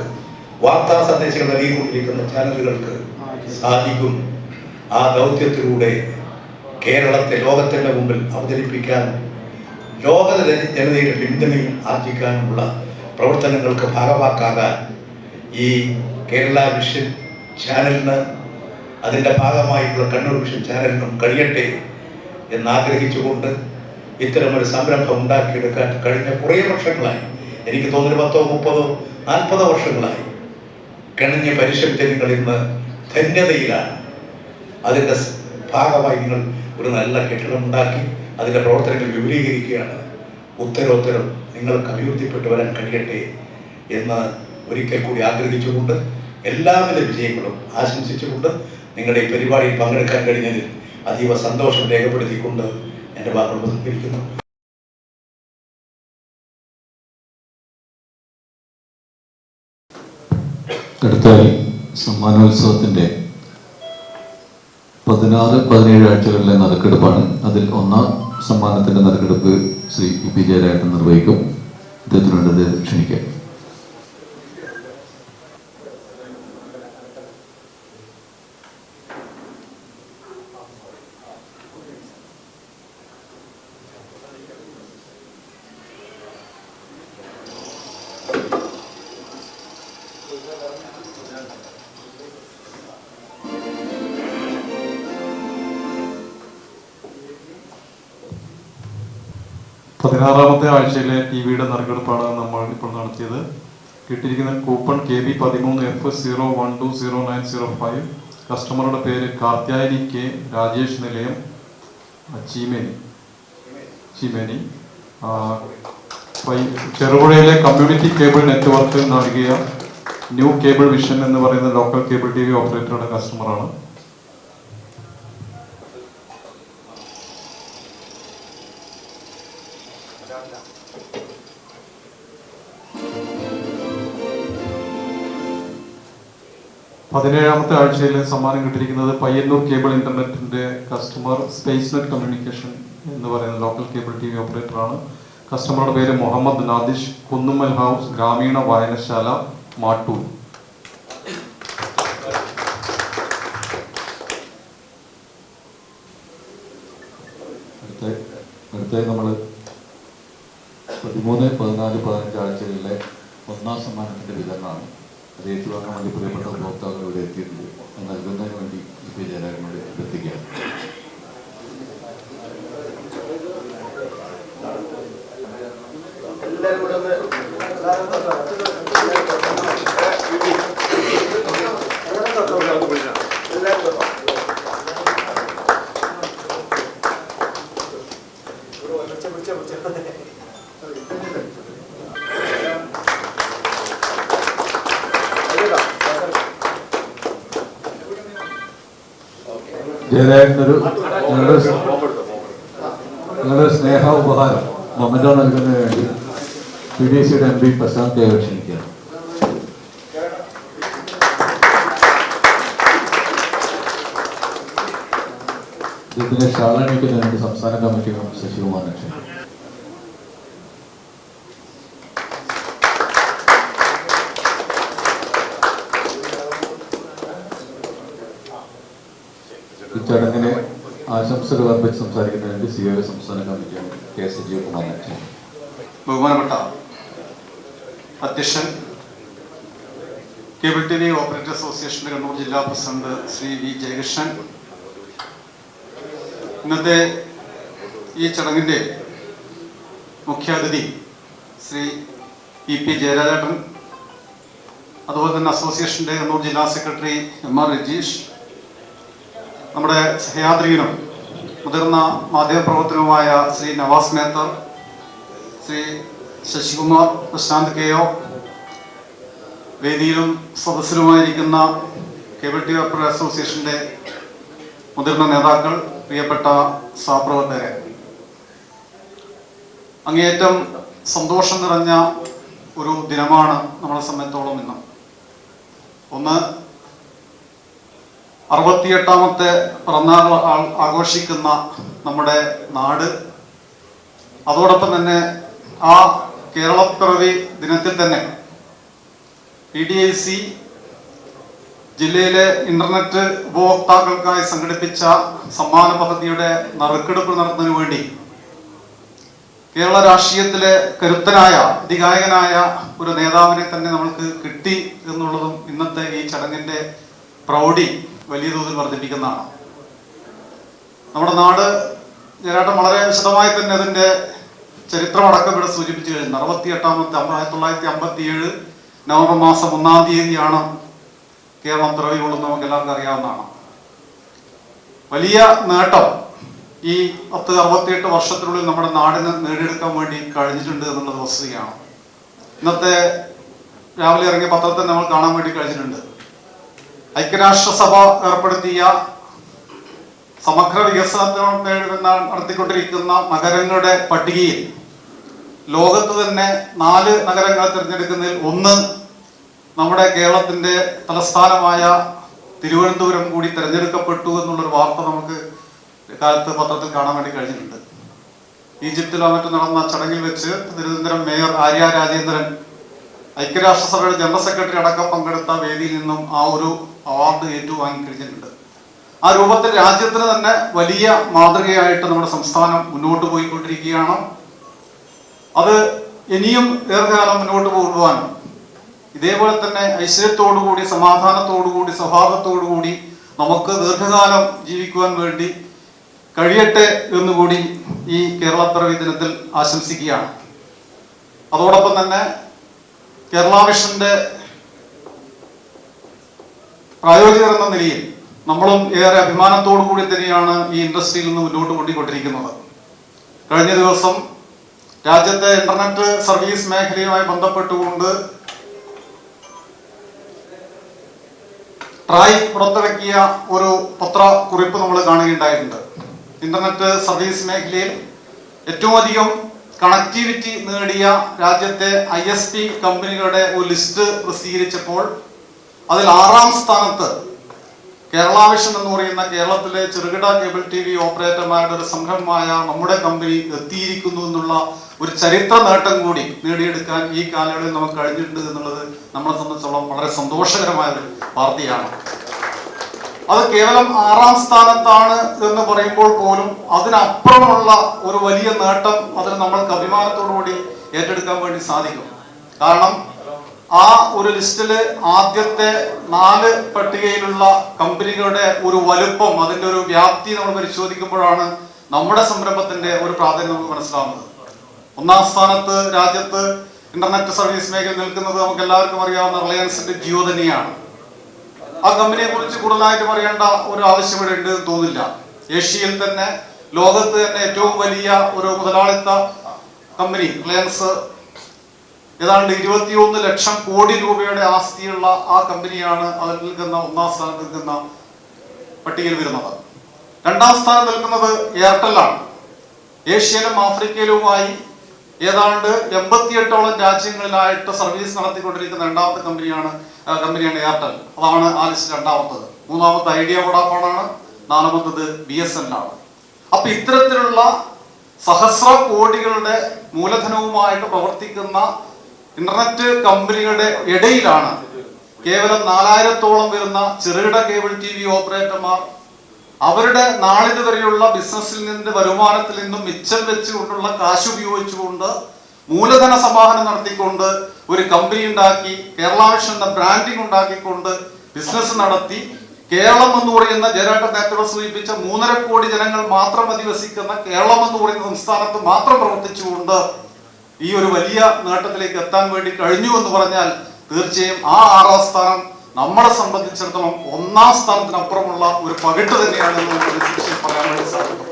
വാർത്താ സന്ദേശങ്ങൾ നൽകിക്കൊണ്ടിരിക്കുന്ന ചാനലുകൾക്ക് സാധിക്കും. ആ ദൗത്യത്തിലൂടെ കേരളത്തെ ലോകത്തിൻ്റെ മുമ്പിൽ അവതരിപ്പിക്കാൻ, ലോക ജനതയുടെ പിന്തുണയും ആർജിക്കാനുമുള്ള പ്രവർത്തനങ്ങൾക്ക് ഭാഗമാക്കാകാൻ ഈ കേരള വിഷൻ ചാനലിന്, അതിൻ്റെ ഭാഗമായിട്ടുള്ള കണ്ണൂർ വിഷൻ ചാനലിനും കഴിയട്ടെ എന്നാഗ്രഹിച്ചുകൊണ്ട് ഇത്തരമൊരു സംരംഭം ഉണ്ടാക്കിയെടുക്കാൻ കഴിഞ്ഞ കുറേ വർഷങ്ങളായി, എനിക്ക് തോന്നുന്നു 10, 30, 40 വർഷങ്ങളായി കിണഞ്ഞ പരിശ്രമിച്ച നിങ്ങൾ ഇന്ന് ധന്യതയിലാണ്. അതിൻ്റെ ഭാഗമായി നിങ്ങൾ ഒരു നല്ല കെട്ടിടം ഉണ്ടാക്കി അതിൻ്റെ പ്രവർത്തനങ്ങൾ വിപുലീകരിക്കുകയാണ്. ഉത്തരോത്തരം നിങ്ങൾക്ക് അഭിവൃദ്ധിപ്പെട്ടു വരാൻ കഴിയട്ടെ എന്ന് ഒരിക്കൽ കൂടി ആഗ്രഹിച്ചുകൊണ്ട് എല്ലാവിധ വിജയങ്ങളും ആശംസിച്ചുകൊണ്ട് നിങ്ങളുടെ ഈ പരിപാടിയിൽ പങ്കെടുക്കാൻ കഴിഞ്ഞതിൽ അതീവ സന്തോഷം രേഖപ്പെടുത്തിക്കൊണ്ട് എൻ്റെ വാക്കുകൾ ഉപസംഹരിക്കുന്നു. അടുത്തായി സമ്മാനോത്സവത്തിൻ്റെ 16-17 ആഴ്ചകളിലെ നറുക്കെടുപ്പാണ്. അതിൽ 1ാം സമ്മാനത്തിൻ്റെ നറുക്കെടുപ്പ് ശ്രീ പി ജയരാജൻ നിർവഹിക്കും. അദ്ദേഹത്തിനുണ്ട് ക്ഷണിക്കാം. പതിനാറാമത്തെ ആഴ്ചയിലെ TV-യുടെ നറുക്കെടുപ്പാണ് നമ്മൾ ഇപ്പോൾ നടത്തിയത്. കിട്ടിയിരിക്കുന്ന കൂപ്പൺ KB 13F01200905. കസ്റ്റമറുടെ പേര് കാർത്യായനി K, രാജേഷ് നിലയം, ചീമേനി. ചെറുപുഴയിലെ കമ്മ്യൂണിറ്റി കേബിൾ നെറ്റ്വർക്ക് നൽകിയ ന്യൂ കേബിൾ വിഷൻ എന്ന് പറയുന്ന ലോക്കൽ കേബിൾ TV ഓപ്പറേറ്ററുടെ കസ്റ്റമറാണ്. പതിനേഴാമത്തെ ആഴ്ചയിലെ സമ്മാനം കിട്ടിയിരിക്കുന്നത് പയ്യന്നൂർ കേബിൾ ഇന്റർനെറ്റിന്റെ കസ്റ്റമർ സ്പേസ് നെറ്റ് കമ്മ്യൂണിക്കേഷൻ എന്ന് പറയുന്ന ലോക്കൽ കേബിൾ TV ഓപ്പറേറ്ററാണ്. കസ്റ്റമറുടെ പേര് മുഹമ്മദ് നാദിഷ്, കുന്നുമ്മൽ ഹൗസ്, ഗ്രാമീണ വായനശാല, മാട്ടൂർ. അടുത്തായി നമ്മൾ 13, 14, 15 ആഴ്ചകളിലെ 1ാം സമ്മാനത്തിൻ്റെ വിതരണമാണ്. അത് ഏറ്റുവാങ്ങാൻ വേണ്ടി പ്രിയപ്പെട്ട ഉപഭോക്താക്കൾ ഇവിടെ എത്തിയിട്ടുണ്ട്. അത് നൽകുന്നതിന് വേണ്ടി ഇ.പി. ജയരാജനോട് അഭ്യർത്ഥിക്കുകയാണ്. ജയരാജനൊരു ഞങ്ങളുടെ സ്നേഹ ഉപഹാരം മൊമെന്റോ നൽകുന്നതിന് വേണ്ടി PDCയുടെ MP പ്രശാന്ത് ദേവ് ക്ഷണിക്കുകയാണ്. ഇതിന്റെ ഷാളണിക്കുന്നതിന് വേണ്ടി സംസ്ഥാന കമ്മിറ്റി ശശികുമാറിനെ ക്ഷണിക്കും. ഈ ചടങ്ങിന് ആശംസകൾ അർപ്പിച്ച് സംസാരിക്കുന്നതിന് വേണ്ടി COA സംസ്ഥാന കമ്മിറ്റി K. സജീവ് കുമാറിനെ ക്ഷണിക്കും. ബഹുമാനപ്പെട്ട അധ്യക്ഷൻ, കേബിൾ TV ഓപ്പറേറ്റർ അസോസിയേഷന്റെ കണ്ണൂർ ജില്ലാ പ്രസിഡന്റ് ശ്രീ വി ജയകൃഷ്ണൻ, ഇന്നത്തെ ഈ ചടങ്ങിന്റെ മുഖ്യാതിഥി ശ്രീ ഇ.പി. ജയരാജേട്ടൻ, അതുപോലെ തന്നെ അസോസിയേഷന്റെ കണ്ണൂർ ജില്ലാ സെക്രട്ടറി MR രജീഷ്, നമ്മുടെ സഹയാത്രികനും മുതിർന്ന മാധ്യമപ്രവർത്തനവുമായ ശ്രീ നവാസ് മേത്തർ, ശ്രീ ശശികുമാർ, പ്രശാന്ത് KO, വേദിയിലും സദസ്സിലുമായിരിക്കുന്ന കേബിൾ TV ഓപ്പറേറ്റർ അസോസിയേഷന്റെ മുതിർന്ന നേതാക്കൾ, പ്രിയപ്പെട്ട സഹപ്രവർത്തകരെ, അങ്ങേയറ്റം സന്തോഷം നിറഞ്ഞ ഒരു ദിനമാണ് നമ്മളെ സംബന്ധിച്ചോളം ഇന്ന്. ഒന്ന്, 68ാമത്തെ പിറന്നാൾ ആഘോഷിക്കുന്ന നമ്മുടെ നാട്, അതോടൊപ്പം തന്നെ ആ കേരളപ്പിറവി ദിനത്തിൽ തന്നെ PDIC ജില്ലയിലെ ഇന്റർനെറ്റ് ഉപഭോക്താക്കൾക്കായി സംഘടിപ്പിച്ച സമ്മാന പദ്ധതിയുടെ നറുക്കെടുപ്പ് നടത്തുന്നതിന് വേണ്ടി കേരള രാഷ്ട്രീയത്തിലെ കരുത്തനായ അതികായകനായ ഒരു നേതാവിനെ തന്നെ നമ്മൾക്ക് കിട്ടി എന്നുള്ളതും ഇന്നത്തെ ഈ ചടങ്ങിന്റെ പ്രൗഢി വലിയ തോതിൽ വർദ്ധിപ്പിക്കുന്നതാണ്. നമ്മുടെ നാട് ജയരാട്ടൻ വളരെ വിശദമായി തന്നെ അതിന്റെ ചരിത്രമടക്കം ഇവിടെ സൂചിപ്പിച്ചു കഴിഞ്ഞു. 68ാമത്തെ 1957 നവംബർ മാസം 1-ാം തീയതിയാണ് കേരളം പിറവി കൊള്ളുന്നത്. നമുക്ക് എല്ലാവർക്കും അറിയാവുന്നതാണ്. വലിയ നേട്ടം ഈ 68 വർഷത്തിനുള്ളിൽ നമ്മുടെ നാടിന് നേടിയെടുക്കാൻ വേണ്ടി കഴിഞ്ഞിട്ടുണ്ട് എന്നുള്ളത് വസ്തുതയാണ്. ഇന്നത്തെ രാവിലെ ഇറങ്ങിയ പത്രത്തിൽ നമ്മൾ കാണാൻ വേണ്ടി കഴിഞ്ഞിട്ടുണ്ട്. ഐക്യരാഷ്ട്രസഭ ഏർപ്പെടുത്തിയ സമഗ്ര വികസനത്തിന് നടത്തിക്കൊണ്ടിരിക്കുന്ന നഗരങ്ങളുടെ പട്ടികയിൽ ലോകത്ത് തന്നെ 4 നഗരങ്ങൾ തിരഞ്ഞെടുക്കുന്നതിൽ ഒന്ന് നമ്മുടെ കേരളത്തിന്റെ തലസ്ഥാനമായ തിരുവനന്തപുരം കൂടി തിരഞ്ഞെടുക്കപ്പെട്ടു എന്നുള്ളൊരു വാർത്ത നമുക്ക് കാലത്ത് പത്രത്തിൽ കാണാൻ വേണ്ടി കഴിഞ്ഞിട്ടുണ്ട്. ഈജിപ്തിലോ മറ്റും നടന്ന ചടങ്ങിൽ വെച്ച് തിരുവനന്തപുരം മേയർ ആര്യ രാജേന്ദ്രൻ ഐക്യരാഷ്ട്രസഭയുടെ ജനറൽ സെക്രട്ടറി അടക്കം പങ്കെടുത്ത വേദിയിൽ നിന്നും ആ ഒരു അവാർഡ് ഏറ്റുവാങ്ങി കഴിഞ്ഞിട്ടുണ്ട്. ആ രൂപത്തിൽ രാജ്യത്തിന് തന്നെ വലിയ മാതൃകയായിട്ട് നമ്മുടെ സംസ്ഥാനം മുന്നോട്ട് പോയിക്കൊണ്ടിരിക്കുകയാണ്. അത് ഇനിയും ദീർഘകാലം മുന്നോട്ട് പോകുവാനും ഇതേപോലെ തന്നെ ഐശ്വര്യത്തോടുകൂടി, സമാധാനത്തോടുകൂടി, സൗഹാർദ്ദത്തോടുകൂടി നമുക്ക് ദീർഘകാലം ജീവിക്കുവാൻ വേണ്ടി കഴിയട്ടെ എന്നുകൂടി ഈ കേരളപ്പിറവി ദിനത്തിൽ ആശംസിക്കുകയാണ്. അതോടൊപ്പം തന്നെ കേരള വിഷന്റെ പ്രായോജകർ എന്ന നിലയിൽ നമ്മളും ഏറെ അഭിമാനത്തോടു കൂടി തന്നെയാണ് ഈ ഇൻഡസ്ട്രിയിൽ നിന്ന് മുന്നോട്ട് കൊണ്ടിരിക്കുന്നത്. കഴിഞ്ഞ ദിവസം രാജ്യത്തെ ഇന്റർനെറ്റ് സർവീസ് മേഖലയുമായി ബന്ധപ്പെട്ടുകൊണ്ട് ട്രായ് പുറത്തിറക്കിയ ഒരു പത്രക്കുറിപ്പ് നമ്മൾ കാണുകയുണ്ടായിട്ടുണ്ട്. ഇന്റർനെറ്റ് സർവീസ് മേഖലയിൽ ഏറ്റവും അധികം കണക്ടിവിറ്റി നേടിയ രാജ്യത്തെ ISP കമ്പനികളുടെ ഒരു ലിസ്റ്റ് പ്രസിദ്ധീകരിച്ചപ്പോൾ അതിൽ 6ാം സ്ഥാനത്ത് കേരള വിഷൻ എന്ന് പറയുന്ന കേരളത്തിലെ ചെറുകിട കേബിൾ TV ഓപ്പറേറ്റർമാരുടെ ഒരു സംഘമായ നമ്മുടെ കമ്പനി എത്തിയിരിക്കുന്നു എന്നുള്ള ഒരു ചരിത്ര നേട്ടം കൂടി നേടിയെടുക്കാൻ ഈ കാലയളവിൽ നമുക്ക് കഴിഞ്ഞിട്ടുണ്ട് എന്നുള്ളത് നമ്മളെ സംബന്ധിച്ചോളം വളരെ സന്തോഷകരമായ ഒരു വാർത്തയാണ്. അത് കേവലം 6ാം സ്ഥാനത്താണ് എന്ന് പറയുമ്പോൾ പോലും അതിനപ്പുറമുള്ള ഒരു വലിയ നേട്ടം അതിന് നമ്മൾക്ക് അഭിമാനത്തോടു കൂടി ഏറ്റെടുക്കാൻ വേണ്ടി സാധിക്കും. കാരണം ആ ഒരു ലിസ്റ്റില് ആദ്യത്തെ 4 പട്ടികയിലുള്ള കമ്പനികളുടെ ഒരു വലുപ്പം, അതിന്റെ ഒരു വ്യാപ്തി നമ്മൾ പരിശോധിക്കുമ്പോഴാണ് നമ്മുടെ സംരംഭത്തിന്റെ ഒരു പ്രാധാന്യം നമുക്ക് മനസ്സിലാവുന്നത്. 1-ാം സ്ഥാനത്ത് രാജ്യത്ത് ഇന്റർനെറ്റ് സർവീസ് മേഖല നിൽക്കുന്നത് നമുക്ക് എല്ലാവർക്കും അറിയാവുന്ന റിലയൻസിന്റെ ജിയോ തന്നെയാണ്. ആ കമ്പനിയെ കുറിച്ച് കൂടുതലായിട്ട് പറയേണ്ട ഒരു ആവശ്യം ഇവിടെ ഉണ്ട് എന്ന് തോന്നില്ല. ഏഷ്യയിൽ തന്നെ, ലോകത്ത് തന്നെ ഏറ്റവും വലിയ ഒരു മുതലാളിത്ത കമ്പനി റിലയൻസ്, ഏതാണ്ട് 21 ലക്ഷം കോടി രൂപയുടെ ആസ്തിയുള്ള ആ കമ്പനിയാണ് അതിൽ നിൽക്കുന്ന 1-ാം സ്ഥാനത്ത് നിൽക്കുന്ന പട്ടികയിൽ വരുന്നത്. 2-ാം സ്ഥാനം നിൽക്കുന്നത് എയർടെല്ലാണ്. ഏഷ്യയിലും ആഫ്രിക്കയിലുമായി ഏതാണ്ട് 88ഓളം രാജ്യങ്ങളിലായിട്ട് സർവീസ് നടത്തിക്കൊണ്ടിരിക്കുന്ന 2ാമത്തെ കമ്പനിയാണ് എയർടെൽ. അതാണ് ആ ലിസ്റ്റ് 2ാമത്തത്. 3ാമത്തെ ഐഡിയ വോഡാഫോണാണ്. 4ാമത്തത് BSNL ആണ്. അപ്പൊ ഇത്തരത്തിലുള്ള സഹസ്ര കോടികളുടെ മൂലധനവുമായിട്ട് പ്രവർത്തിക്കുന്ന ഇന്റർനെറ്റ് കമ്പനികളുടെ ഇടയിലാണ് കേവലം 4000ഓളം വരുന്ന ചെറുകിട കേബിൾ TV ഓപ്പറേറ്റർമാർ അവരുടെ നാളിതുവരെയുള്ള ബിസിനസ്സിൽ നിന്ന്, വരുമാനത്തിൽ നിന്നും മിച്ചം വെച്ചുകൊണ്ടുള്ള കാശ് ഉപയോഗിച്ചുകൊണ്ട് മൂലധന സമാഹരണം നടത്തിക്കൊണ്ട് ഒരു കമ്പനി ഉണ്ടാക്കി, കേരള വിഷൻ എന്ന ബ്രാൻഡിങ് ഉണ്ടാക്കിക്കൊണ്ട് ബിസിനസ് നടത്തി, കേരളം എന്ന് പറയുന്ന ജയരാട്ടൻ നേരത്തെ സൂചിപ്പിച്ച 3.5 കോടി ജനങ്ങൾ മാത്രം അധിവസിക്കുന്ന കേരളം എന്ന് പറയുന്ന സംസ്ഥാനത്ത് മാത്രം പ്രവർത്തിച്ചുകൊണ്ട് ഈ ഒരു വലിയ നേട്ടത്തിലേക്ക് എത്താൻ വേണ്ടി കഴിഞ്ഞു എന്ന് പറഞ്ഞാൽ തീർച്ചയായും ആ 6ാം സ്ഥാനം നമ്മളെ സംബന്ധിച്ചിടത്തോളം 1-ാം സ്ഥാനത്തിനപ്പുറമുള്ള ഒരു പകിട്ട് തന്നെയാണ് പറയാൻ വേണ്ടി സാധിക്കും.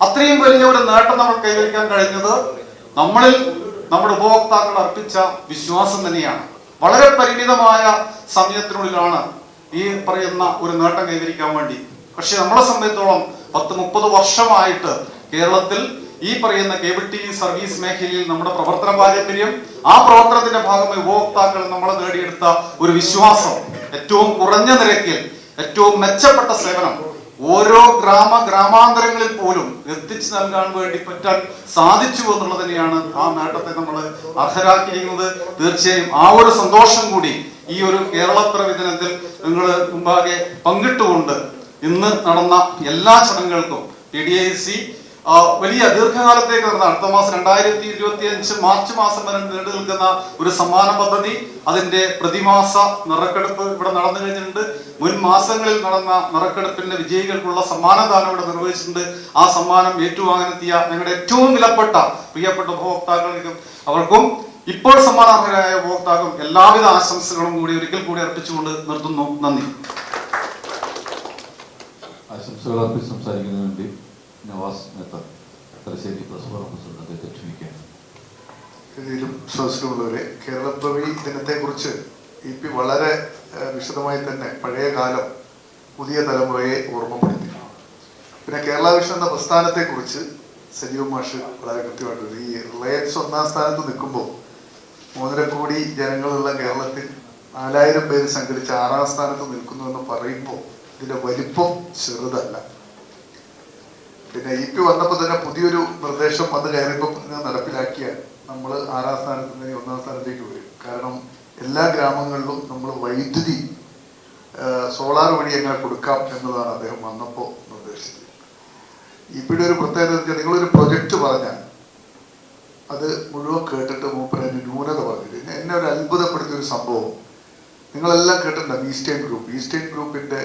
അത്രയും വലിയ ഒരു നേട്ടം നമ്മൾ കൈവരിക്കാൻ കഴിഞ്ഞത് നമ്മളിൽ നമ്മുടെ ഉപഭോക്താക്കൾ അർപ്പിച്ച വിശ്വാസം തന്നെയാണ്. വളരെ പരിമിതമായ സമയത്തിനുള്ളിലാണ് ഈ പറയുന്ന ഒരു നേട്ടം കൈവരിക്കാൻ വേണ്ടി. പക്ഷെ നമ്മളെ സംബന്ധിച്ചോളം 10-30 വർഷമായിട്ട് കേരളത്തിൽ ഈ പറയുന്ന കേബിൾ TV സർവീസ് മേഖലയിൽ നമ്മുടെ പ്രവർത്തന പാരമ്പര്യം, ആ പ്രവർത്തനത്തിന്റെ ഭാഗമായി ഉപഭോക്താക്കൾ നമ്മൾ നേടിയെടുത്ത ഒരു വിശ്വാസം, ഏറ്റവും കുറഞ്ഞ നിരക്കിൽ ഏറ്റവും മെച്ചപ്പെട്ട സേവനം ഓരോ ഗ്രാമാന്തരങ്ങളിൽ പോലും എത്തിച്ചു നൽകാൻ വേണ്ടി പറ്റാൻ സാധിച്ചു എന്നുള്ളത് തന്നെയാണ് ആ നേട്ടത്തെ നമ്മൾ അർഹരാക്കിയിരിക്കുന്നത്. തീർച്ചയായും ആ ഒരു സന്തോഷം കൂടി ഈ ഒരു കേരളപ്പിറവി ദിനത്തിൽ നിങ്ങൾ മുമ്പാകെ പങ്കിട്ടുകൊണ്ട് ഇന്ന് നടന്ന എല്ലാ ചടങ്ങുകൾക്കും TDIC വലിയ ദീർഘകാലത്തേക്ക് നടന്ന അടുത്ത മാസം 2025 മാർച്ച് മാസം വരെ നീണ്ടു നിൽക്കുന്ന ഒരു സമ്മാന പദ്ധതി, അതിന്റെ പ്രതിമാസ നറുക്കെടുപ്പ് ഇവിടെ നടന്നു കഴിഞ്ഞിട്ടുണ്ട്. മുൻ മാസങ്ങളിൽ നടന്ന നറുക്കെടുപ്പിന്റെ വിജയികൾക്കുള്ള സമ്മാനദാനം ഇവിടെ നിർവഹിച്ചിട്ടുണ്ട്. ആ സമ്മാനം ഏറ്റുവാങ്ങാനെത്തിയ ഞങ്ങളുടെ ഏറ്റവും വിലപ്പെട്ട പ്രിയപ്പെട്ട ഉപഭോക്താക്കൾക്കും അവർക്കും ഇപ്പോൾ സമ്മാനാർഹരായ ഉപഭോക്താക്കളും എല്ലാവിധ ആശംസകളും കൂടി ഒരിക്കൽ കൂടി അർപ്പിച്ചുകൊണ്ട് നിർത്തുന്നു. നന്ദി. ആശംസകൾ അർപ്പിച്ച് സംസാരിക്കുന്നതിന് വേണ്ടി നവാസ് നേത്ത തലശ്ശേരി പ്രസ് പ്രസിഡന്റ് അദ്ദേഹത്തെ ക്ഷണിക്കുകയാണ്. ഇതിലും സദസ്സിലുള്ളവരെ, കേരളപ്പിറവി ദിനത്തെക്കുറിച്ച് EP വളരെ വിശദമായി തന്നെ പഴയ കാലം പുതിയ തലമുറയെ ഓർമ്മപ്പെടുത്തി. പിന്നെ കേരള വിഷൻ എന്ന പ്രസ്ഥാനത്തെക്കുറിച്ച് സജീവ മാഷ് വളരെ കൃത്യമായിട്ട്, ഈ റിലയൻസ് 1-ാം സ്ഥാനത്ത് നിൽക്കുമ്പോൾ 3.5 കോടി ജനങ്ങളുള്ള കേരളത്തിൽ 4000 പേര് സംഘടിച്ച് 6-ാം സ്ഥാനത്ത് നിൽക്കുന്നു എന്ന് പറയുമ്പോൾ ഇതിന്റെ വലിപ്പം ചെറുതല്ല. പിന്നെ EP വന്നപ്പോൾ തന്നെ പുതിയൊരു നിർദ്ദേശം വന്ന് കയറിയപ്പോൾ നടപ്പിലാക്കിയാൽ നമ്മൾ 6-ാം സ്ഥാനത്ത് നിന്ന് 1-ാം സ്ഥാനത്തേക്ക് വരും. കാരണം എല്ലാ ഗ്രാമങ്ങളിലും നമ്മൾ വൈദ്യുതി സോളാർ വഴി എങ്ങനെ കൊടുക്കാം എന്നതാണ് അദ്ദേഹം വന്നപ്പോൾ നിർദ്ദേശിച്ചത്. EPയുടെ ഒരു പ്രത്യേകത, നിങ്ങളൊരു പ്രൊജക്റ്റ് പറഞ്ഞാൽ അത് മുഴുവൻ കേട്ടിട്ട് മൂപ്പര് അതിന് ന്യൂനത പറഞ്ഞില്ല. എന്നെ ഒരു അത്ഭുതപ്പെടുത്തിയൊരു സംഭവം നിങ്ങളെല്ലാം കേട്ടിട്ടുണ്ടാകും. ഈസ്റ്റേൺ ഗ്രൂപ്പിന്റെ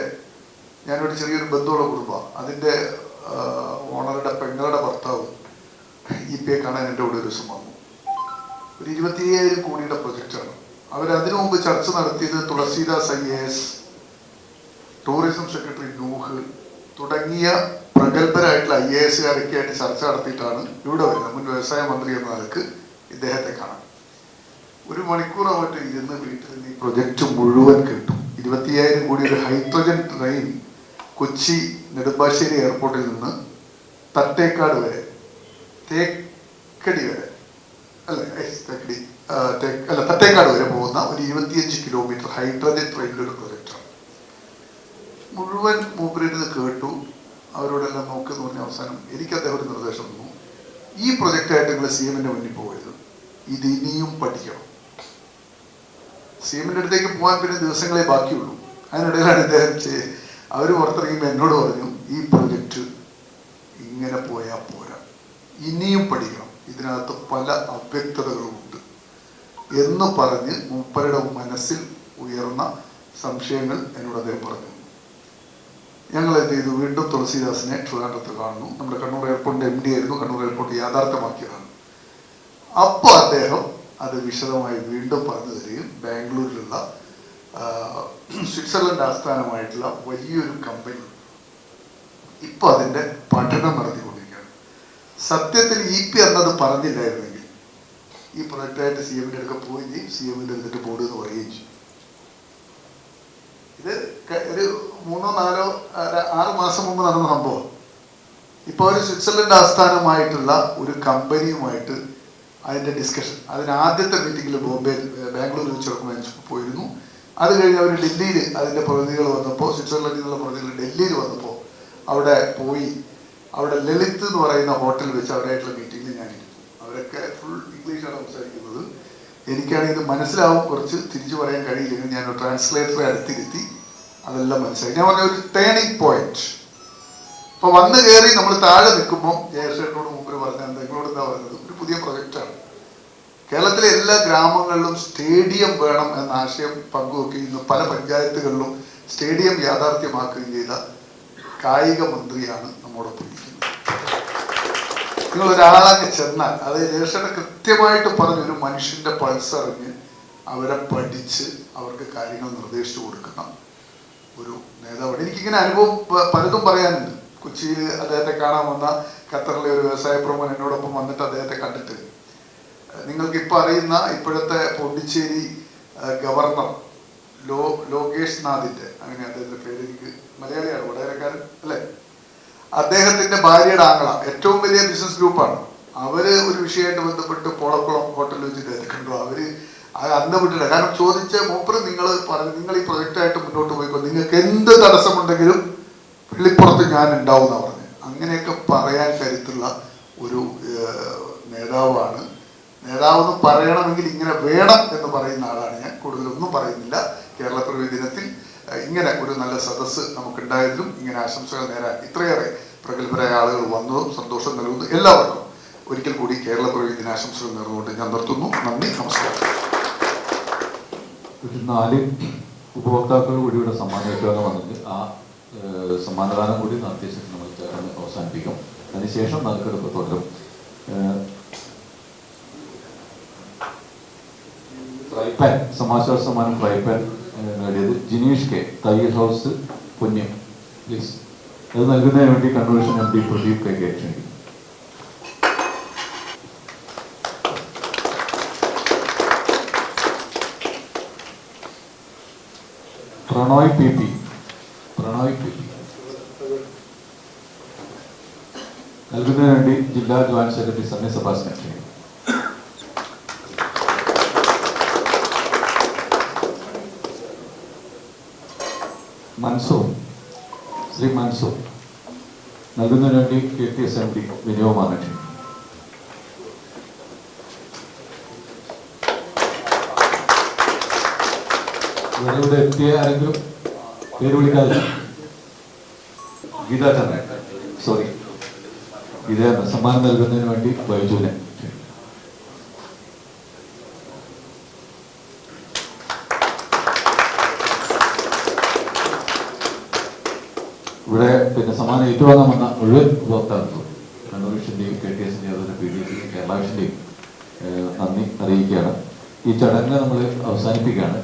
ഞാനൊരു ചെറിയൊരു ബന്ധുവുള്ള കുടുംബമാണ്. അതിന്റെ ഓണറുടെ പെങ്ങളുടെ ഭർത്താവ് EPയെ കാണാൻ എൻ്റെ കൂടെ ഒരു ദിവസം വന്നു. ഒരു 25,000 കോടിയുടെ പ്രൊജക്റ്റാണ്. അവരതിനു മുമ്പ് ചർച്ച നടത്തിയത് Thulasidas IAS, tourism secretary Nooh തുടങ്ങിയ പ്രഗത്ഭരായിട്ടുള്ള IASകാരൊക്കെ ആയിട്ട് ചർച്ച നടത്തിയിട്ടാണ് ഇവിടെ വരുന്നത്. മുൻ വ്യവസായ മന്ത്രി എന്ന നിലക്ക് ഇദ്ദേഹത്തെ കാണാം. 1 മണിക്കൂറായിട്ട് ഇരുന്ന് വീട്ടിൽ നിന്ന് ഈ പ്രൊജക്റ്റ് മുഴുവൻ കേട്ടു. 25,000 കോടി ഒരു ഹൈഡ്രജൻ ട്രെയിൻ കൊച്ചി നെടുമ്പാശ്ശേരി എയർപോർട്ടിൽ നിന്ന് തട്ടേക്കാട് വരെ, തേക്കടി വരെ തട്ടേക്കാട് വരെ പോകുന്ന ഒരു 25 കിലോമീറ്റർ ഹൈഡ്രജൻ ട്രെയിനിൻ്റെ ഒരു പ്രൊജക്റ്റാണ്. മുഴുവൻ മൂപ്പരിരുന്ന് കേട്ടു. അവരോടെല്ലാം നോക്കെന്ന് പറഞ്ഞ അവസാനം എനിക്ക് അദ്ദേഹം ഒരു നിർദ്ദേശം തന്നു. ഈ പ്രൊജക്റ്റായിട്ട് നിങ്ങൾ CMന്റെ മുന്നിൽ പോകരുത്, ഇത് ഇനിയും പഠിക്കണം. CMന്റെ അടുത്തേക്ക് പോകാൻ പിന്നെ ദിവസങ്ങളെ ബാക്കിയുള്ളൂ. അതിനിടയിലാണ് ഇദ്ദേഹം അവർ പുറത്തിറങ്ങുമ്പോൾ എന്നോട് പറഞ്ഞു, ഈ പ്രൊജക്റ്റ് ഇങ്ങനെ പോയാൽ പോരാ, ഇനിയും പഠിക്കണം, ഇതിനകത്ത് പല അവ്യക്തതകളുമുണ്ട്. എന്ന് പറഞ്ഞ് മൂപ്പരുടെ മനസ്സിൽ ഉയർന്ന സംശയങ്ങൾ എന്നോട് അദ്ദേഹം പറഞ്ഞു. ഞങ്ങൾ എന്ത് ചെയ്തു, വീണ്ടും തുളസീദാസിനെ ട്രിവാൻഡ്രത്ത് കാണുന്നു. നമ്മുടെ കണ്ണൂർ എയർപോർട്ടിൻ്റെ MD ആയിരുന്നു, കണ്ണൂർ എയർപോർട്ട് യാഥാർത്ഥ്യമാക്കിയതാണ്. അപ്പോൾ അദ്ദേഹം അത് വിശദമായി വീണ്ടും പറഞ്ഞു തരികയും ബാംഗ്ലൂരിലുള്ള സ്വിറ്റ്സർലൻഡ് ആസ്ഥാനമായിട്ടുള്ള വലിയൊരു കമ്പനി ഇപ്പോൾ അതിൻ്റെ പഠനം നടത്തിക്കൊണ്ടിരിക്കുകയാണ്. സത്യത്തിൽ EP അന്നത് പറഞ്ഞില്ലായിരുന്നെങ്കിൽ ഈ പ്രൊജക്റ്റായിട്ട് CM-ൻ്റെ അടുക്ക പോയി CM-ൻ്റെ എടുത്തിട്ട് ബോർഡ് എന്ന് പറയുകയും ചെയ്യും. ഇത് ഒരു 3-4 6 മാസം മുമ്പ് നടന്ന സംഭവം. ഇപ്പോൾ ഒരു സ്വിറ്റ്സർലൻഡ് ആസ്ഥാനമായിട്ടുള്ള ഒരു കമ്പനിയുമായിട്ട് അതിൻ്റെ ഡിസ്കഷൻ, അതിന് ആദ്യത്തെ മീറ്റിങ്ങിൽ ബാംഗ്ലൂരിൽ വെച്ച് പോയിരുന്നു. അത് കഴിഞ്ഞ് അവർ ഡൽഹിയിൽ അതിൻ്റെ പ്രതിനിധികൾ വന്നപ്പോൾ, സ്വിറ്റ്സർലൻഡിൽ നിന്നുള്ള പ്രതിനിധികൾ ഡൽഹിയിൽ വന്നപ്പോൾ അവിടെ പോയി, അവിടെ ലളിത് എന്ന് പറയുന്ന ഹോട്ടലിൽ വെച്ച് അവരായിട്ടുള്ള മീറ്റിങ്ങിൽ ഞാനിരുന്നു. അവരൊക്കെ ഫുൾ ഇംഗ്ലീഷാണ് സംസാരിക്കുന്നത്. എനിക്കാണെങ്കിൽ ഇത് മനസ്സിലാവും, കുറച്ച് തിരിച്ചു പറയാൻ കഴിയില്ലെങ്കിൽ ഞാൻ ട്രാൻസ്ലേറ്ററെ അടുത്തിരുത്തി അതെല്ലാം മനസ്സിലായി. ഞാൻ പറഞ്ഞ ഒരു ടേണിംഗ് പോയിന്റ്. അപ്പോൾ വന്ന് കയറി നമ്മൾ താഴെ നിൽക്കുമ്പോൾ ജയശേഖരനോട് മുമ്പ് പറഞ്ഞ നിങ്ങളോട് എന്താ പറയുന്നത്, ഒരു പുതിയ പ്രൊജക്റ്റാണ്. കേരളത്തിലെ എല്ലാ ഗ്രാമങ്ങളിലും സ്റ്റേഡിയം വേണം എന്ന ആശയം പങ്കുവെക്കുകയും പല പഞ്ചായത്തുകളിലും സ്റ്റേഡിയം യാഥാർത്ഥ്യമാക്കുകയും ചെയ്ത കായിക മന്ത്രിയാണ് നമ്മോടൊപ്പം ഇരിക്കുന്നത്. നിങ്ങൾ ഒരാളങ്ങ് ചെന്നാൽ, അത് ജയശേഖരൻ കൃത്യമായിട്ട് പറഞ്ഞ ഒരു മനുഷ്യന്റെ പൾസ് അറിഞ്ഞ് അവരെ പഠിച്ച് അവർക്ക് കാര്യങ്ങൾ നിർദ്ദേശിച്ചു കൊടുക്കുന്ന ഒരു നേതാവാണ്. എനിക്കിങ്ങനെ അനുഭവം പലതും പറയാനുണ്ട്. കൊച്ചിയിൽ അദ്ദേഹത്തെ കാണാൻ വന്ന ഖത്തറിലെ ഒരു വ്യവസായ പ്രമുഖൻ എന്നോടൊപ്പം വന്നിട്ട് അദ്ദേഹത്തെ കണ്ടിട്ട്, നിങ്ങൾക്ക് ഇപ്പം അറിയുന്ന ഇപ്പോഴത്തെ പോണ്ടിച്ചേരി ഗവർണർ ലോകേഷ് നാഥിന്റെ, അങ്ങനെ അദ്ദേഹത്തിന്റെ പേര്, എനിക്ക് മലയാളിയാണ്, വടകരക്കാരൻ അല്ലേ, അദ്ദേഹത്തിന്റെ ഭാര്യയുടെ ആങ്ങള ഏറ്റവും വലിയ ബിസിനസ് ഗ്രൂപ്പാണ്. അവര് ഒരു വിഷയമായിട്ട് ബന്ധപ്പെട്ട് പോളക്കുളം ഹോട്ടലിൽ വെച്ചിട്ട് കണ്ടു. അവര് അന്ന് വിട്ടില്ല. കാരണം ചോദിച്ച മൂപ്പർ നിങ്ങൾ ഈ പ്രൊജക്റ്റായിട്ട് മുന്നോട്ട് പോയിക്കോ, നിങ്ങൾക്ക് എന്ത് തടസ്സമുണ്ടെങ്കിലും വെള്ളിപ്പുറത്ത് ഞാൻ ഉണ്ടാവും എന്നാണ് പറഞ്ഞത്. അങ്ങനെയൊക്കെ പറയാൻ കരുത്തുള്ള ഒരു നേതാവാണ്. നേതാവെന്ന് പറയണമെങ്കിൽ ഇങ്ങനെ വേണം എന്ന് പറയുന്ന ആളാണ് ഞാൻ. കൂടുതലൊന്നും പറയുന്നില്ല. കേരളപ്പിറവി ദിനത്തിൽ ഇങ്ങനെ ഒരു നല്ല സദസ്സ് നമുക്കുണ്ടായതിലും ഇങ്ങനെ ആശംസകൾ നേരാൻ ഇത്രയേറെ പ്രഗത്ഭരായ ആളുകൾ വന്നതും സന്തോഷം നൽകുന്നു. എല്ലാവർക്കും ഒരിക്കൽ കൂടി കേരളപ്പിറവി ദിനാശംസകൾ നേർന്നുകൊണ്ട് ഞാൻ നിർത്തുന്നു. നന്ദി, നമസ്കാരം. 4 ഉപഭോക്താക്കൾ കൂടി ഇവിടെ സമ്മാനം ഏറ്റുവാങ്ങാൻ വന്നിട്ട് ആ സമ്മാനദാനം കൂടി നടത്തിയ ശേഷം നമ്മൾ ചേർന്ന് അവസാനിപ്പിക്കും. അതിനുശേഷം നറുക്കെടുപ്പ് തുടരും. ഫ്രൈപാൻ സമാಚಾರ സമ്മാനം ഫ്രൈപാൻ നേടിയത് Jineesh K, Thayyal house, Punyam. Please. അത് നൽകുന്നതിന് വേണ്ടി കൺവെൻഷൻ MD പ്രദീപ് കെ ക്ഷണിക്കും. പ്രണോയ് PP നൽകുന്നതിന് വേണ്ടി ജില്ലാ ജോയിന്റ് സെക്രട്ടറി സണ്ണി സെബാസ്റ്റ്യൻ ക്ഷണിക്കും. ശ്രീ മൻസൂർ നൽകുന്നതിന് വേണ്ടി KTS MD വിനിയോഗമാണ് ക്ഷണിക്കും. ഇവിടെ എത്തിയ ആരെങ്കിലും പേര് വിളിക്കാതെ? ഗീതാ ചന്ദ്രൻ, സോറി, ഗീത സമ്മാനം നൽകുന്നതിന് വേണ്ടി ബൈജുവിനെ. ഇവിടെ സമ്മാനം ഏറ്റുവാങ്ങാൻ വന്ന മുഴുവൻ ഉപഭോക്താക്കൾക്കും കണ്ണൂർ വിഷന്റെയും KTS-ന്റെയും അതുപോലെ PDS-ന്റെയും കേരള വിഷന്റെയും നന്ദി അറിയിക്കുകയാണ്. ഈ ചടങ്ങ് നമ്മൾ അവസാനിപ്പിക്കുകയാണ്.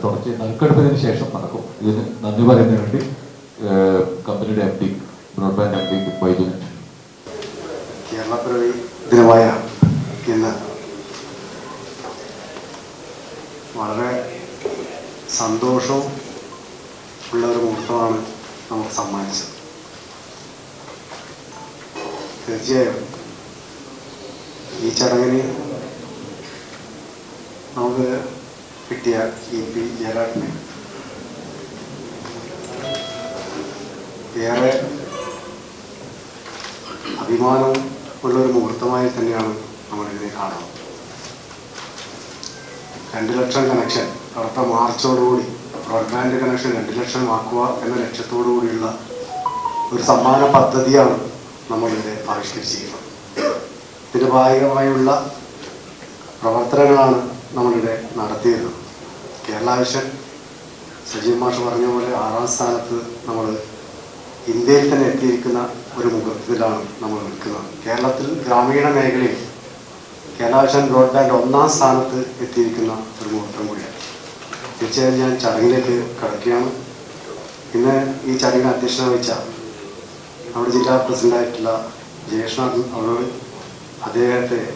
തുടർച്ച നറുക്കെടുപ്പതിന് ശേഷം നടക്കും. ഇതിന് നന്ദി പറയുന്നതിന് വേണ്ടി കമ്പനിയുടെ MD, ബ്രോഡ്ബാൻഡ് MD വൈദ്യുതി. കേരളപ്പിറവി ദിനമായ ഇന്ന് വളരെ സന്തോഷവും ഉള്ള ഒരു മുഹൂർത്തമാണ് നമുക്ക് സമ്മാനിച്ചത്. തീർച്ചയായും ഈ ചടങ്ങിന് നമുക്ക് കിട്ടിയ EP ജയരാജനെ ഏറെ അഭിമാനവും ഉള്ളൊരു മുഹൂർത്തമായി തന്നെയാണ് നമ്മളിതിനെ കാണുന്നത്. 2 ലക്ഷം കണക്ഷൻ അടുത്ത മാർച്ചോടുകൂടി ബ്രോഡ്ബാൻഡ് കണക്ഷൻ 2 ലക്ഷം ആക്കുക എന്ന ലക്ഷ്യത്തോടു കൂടിയുള്ള ഒരു സമ്മാന പദ്ധതിയാണ് നമ്മളിവിടെ ആവിഷ്കരിച്ചിരിക്കുന്നത്. ഇതിന് ഭാഗികമായുള്ള പ്രവർത്തനങ്ങളാണ് നമ്മളിവിടെ നടത്തിയിരുന്നത്. കേരള വിഷൻ സജീവ് മാഷ് പറഞ്ഞ പോലെ 6ാം സ്ഥാനത്ത് നമ്മൾ ഇന്ത്യയിൽ തന്നെ എത്തിയിരിക്കുന്ന ഒരു മുഖത്തിലാണ് നമ്മൾ നിൽക്കുന്നത്. കേരളത്തിൽ ഗ്രാമീണ മേഖലയിൽ കേരള വിഷൻ ബ്രോഡ്ബാൻഡ് 1ാം സ്ഥാനത്ത് എത്തിയിരിക്കുന്ന ഒരു മുഹൂർത്തം കൂടിയാണ്. തീർച്ചയായും ഞാൻ ചടങ്ങിലേക്ക് കടക്കുകയാണ്. ഇന്ന് ഈ ചടങ്ങിന് അധ്യക്ഷത വഹിച്ച നമ്മുടെ ജില്ലാ പ്രസിഡൻ്റായിട്ടുള്ള ജയേഷ്നാഥൻ അവരോട് അദ്ദേഹത്തിന്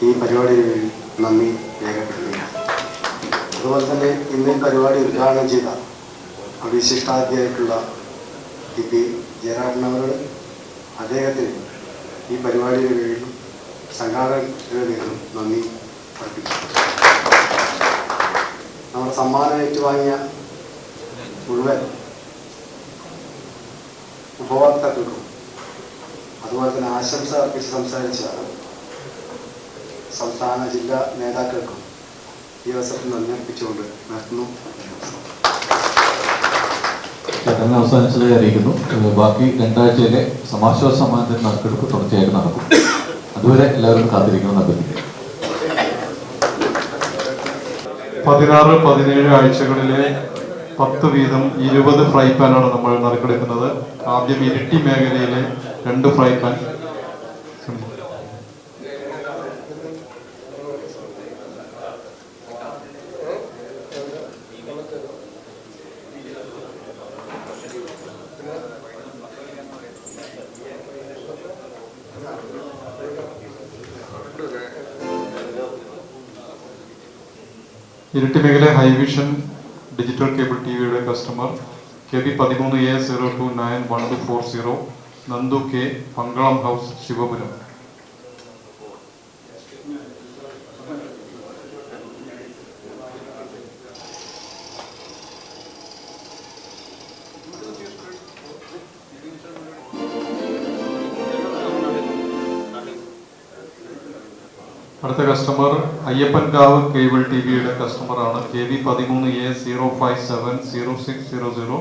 ഈ പരിപാടിയിൽ വേണ്ടി നന്ദി രേഖപ്പെടുത്തുകയാണ്. അതുപോലെ തന്നെ ഇന്ന് ഈ പരിപാടി ഉദ്ഘാടനം ചെയ്ത വിശിഷ്ടാതിഥിയായിട്ടുള്ള ടി പി ജയരാജനവരോട് അദ്ദേഹത്തിന് ഈ പരിപാടിയുടെ പേരിലും സംഘാടകരുടെ പേരിലും നന്ദി അർപ്പിക്കുന്നു. നമ്മുടെ സമ്മാനം ഏറ്റുവാങ്ങിയ മുഴുവൻ ഉപഭോക്താക്കൾക്കും അതുപോലെ തന്നെ ആശംസ അർപ്പിച്ച് സംസാരിച്ച സംസ്ഥാന ജില്ലാ നേതാക്കൾക്കും ഈ അവസരത്തിൽ നന്ദി അർപ്പിച്ചുകൊണ്ട് നിർത്തുന്നു. ചടങ്ങ് അവസാനിച്ചതായി അറിയിക്കുന്നു. ബാക്കി 2 ആഴ്ചയിലെ സമാശ്വാസ സമ്മാനത്തിന് നറുക്കെടുപ്പ് തുടർച്ചയായിട്ട് നടക്കും. അതുവരെ എല്ലാവരും കാത്തിരിക്കണം. അഭ്യർത്ഥിക്കുന്നു. 16, 17 ആഴ്ചകളിലെ 10 വീതം 20 ഫ്രൈ പാനാണ് നമ്മൾ നറുക്കെടുക്കുന്നത്. ആദ്യം ഇരിട്ടി മേഖലയിലെ 2 ഫ്രൈ പാൻ. ഇരിട്ടി മേഖല ഹൈവിഷൻ ഡിജിറ്റൽ കേബിൾ ടിവിയുടെ customer KB13A029140 Nandu K, Pankalam house, Shivapuram. അടുത്ത കസ്റ്റമർ അയ്യപ്പൻകാവ് കേബിൾ ടിവിയുടെ കസ്റ്റമറാണ്. KB13A0570600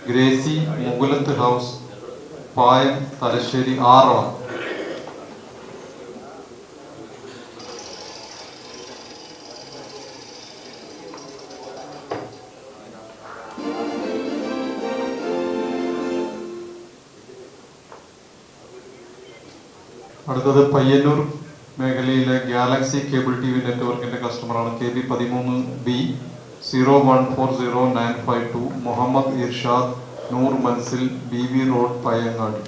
Gracy, Mukulath house, Payam, Thalassery, 6. അടുത്തത് പയ്യന്നൂർ മേഖലയിലെ ഗാലക്സി കേബിൾ TV നെറ്റ്വർക്കിന്റെ കസ്റ്റമറാണ്. KB13B0140952 മുഹമ്മദ് ഇർഷാദ്, നൂർ മൻസിൽ, BV റോഡ്, പയ്യങ്ങാട്.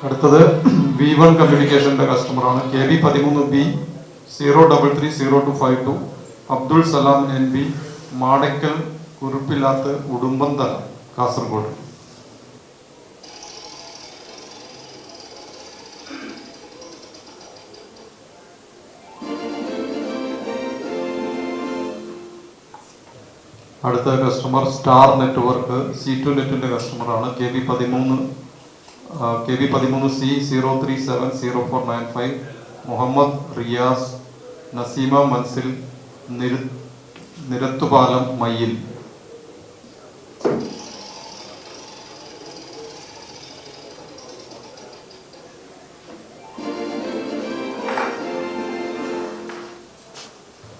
അടുത്തത് V1 കമ്മ്യൂണിക്കേഷന്റെ കസ്റ്റമറാണ്. KB13B0330252 Abdul Salam NB, Madakkal, കുരുപ്പിലാത്ത്, Udumbanthala, Kasaragod. അടുത്ത കസ്റ്റമർ സ്റ്റാർ നെറ്റ്വർക്ക് C2 നെറ്റിന്റെ കസ്റ്റമറാണ്. KB13C0370495 മുഹമ്മദ് റിയാസ്, നസീമ മൻസിൽ, നിരത്തുപാലം, മയ്യിൽ.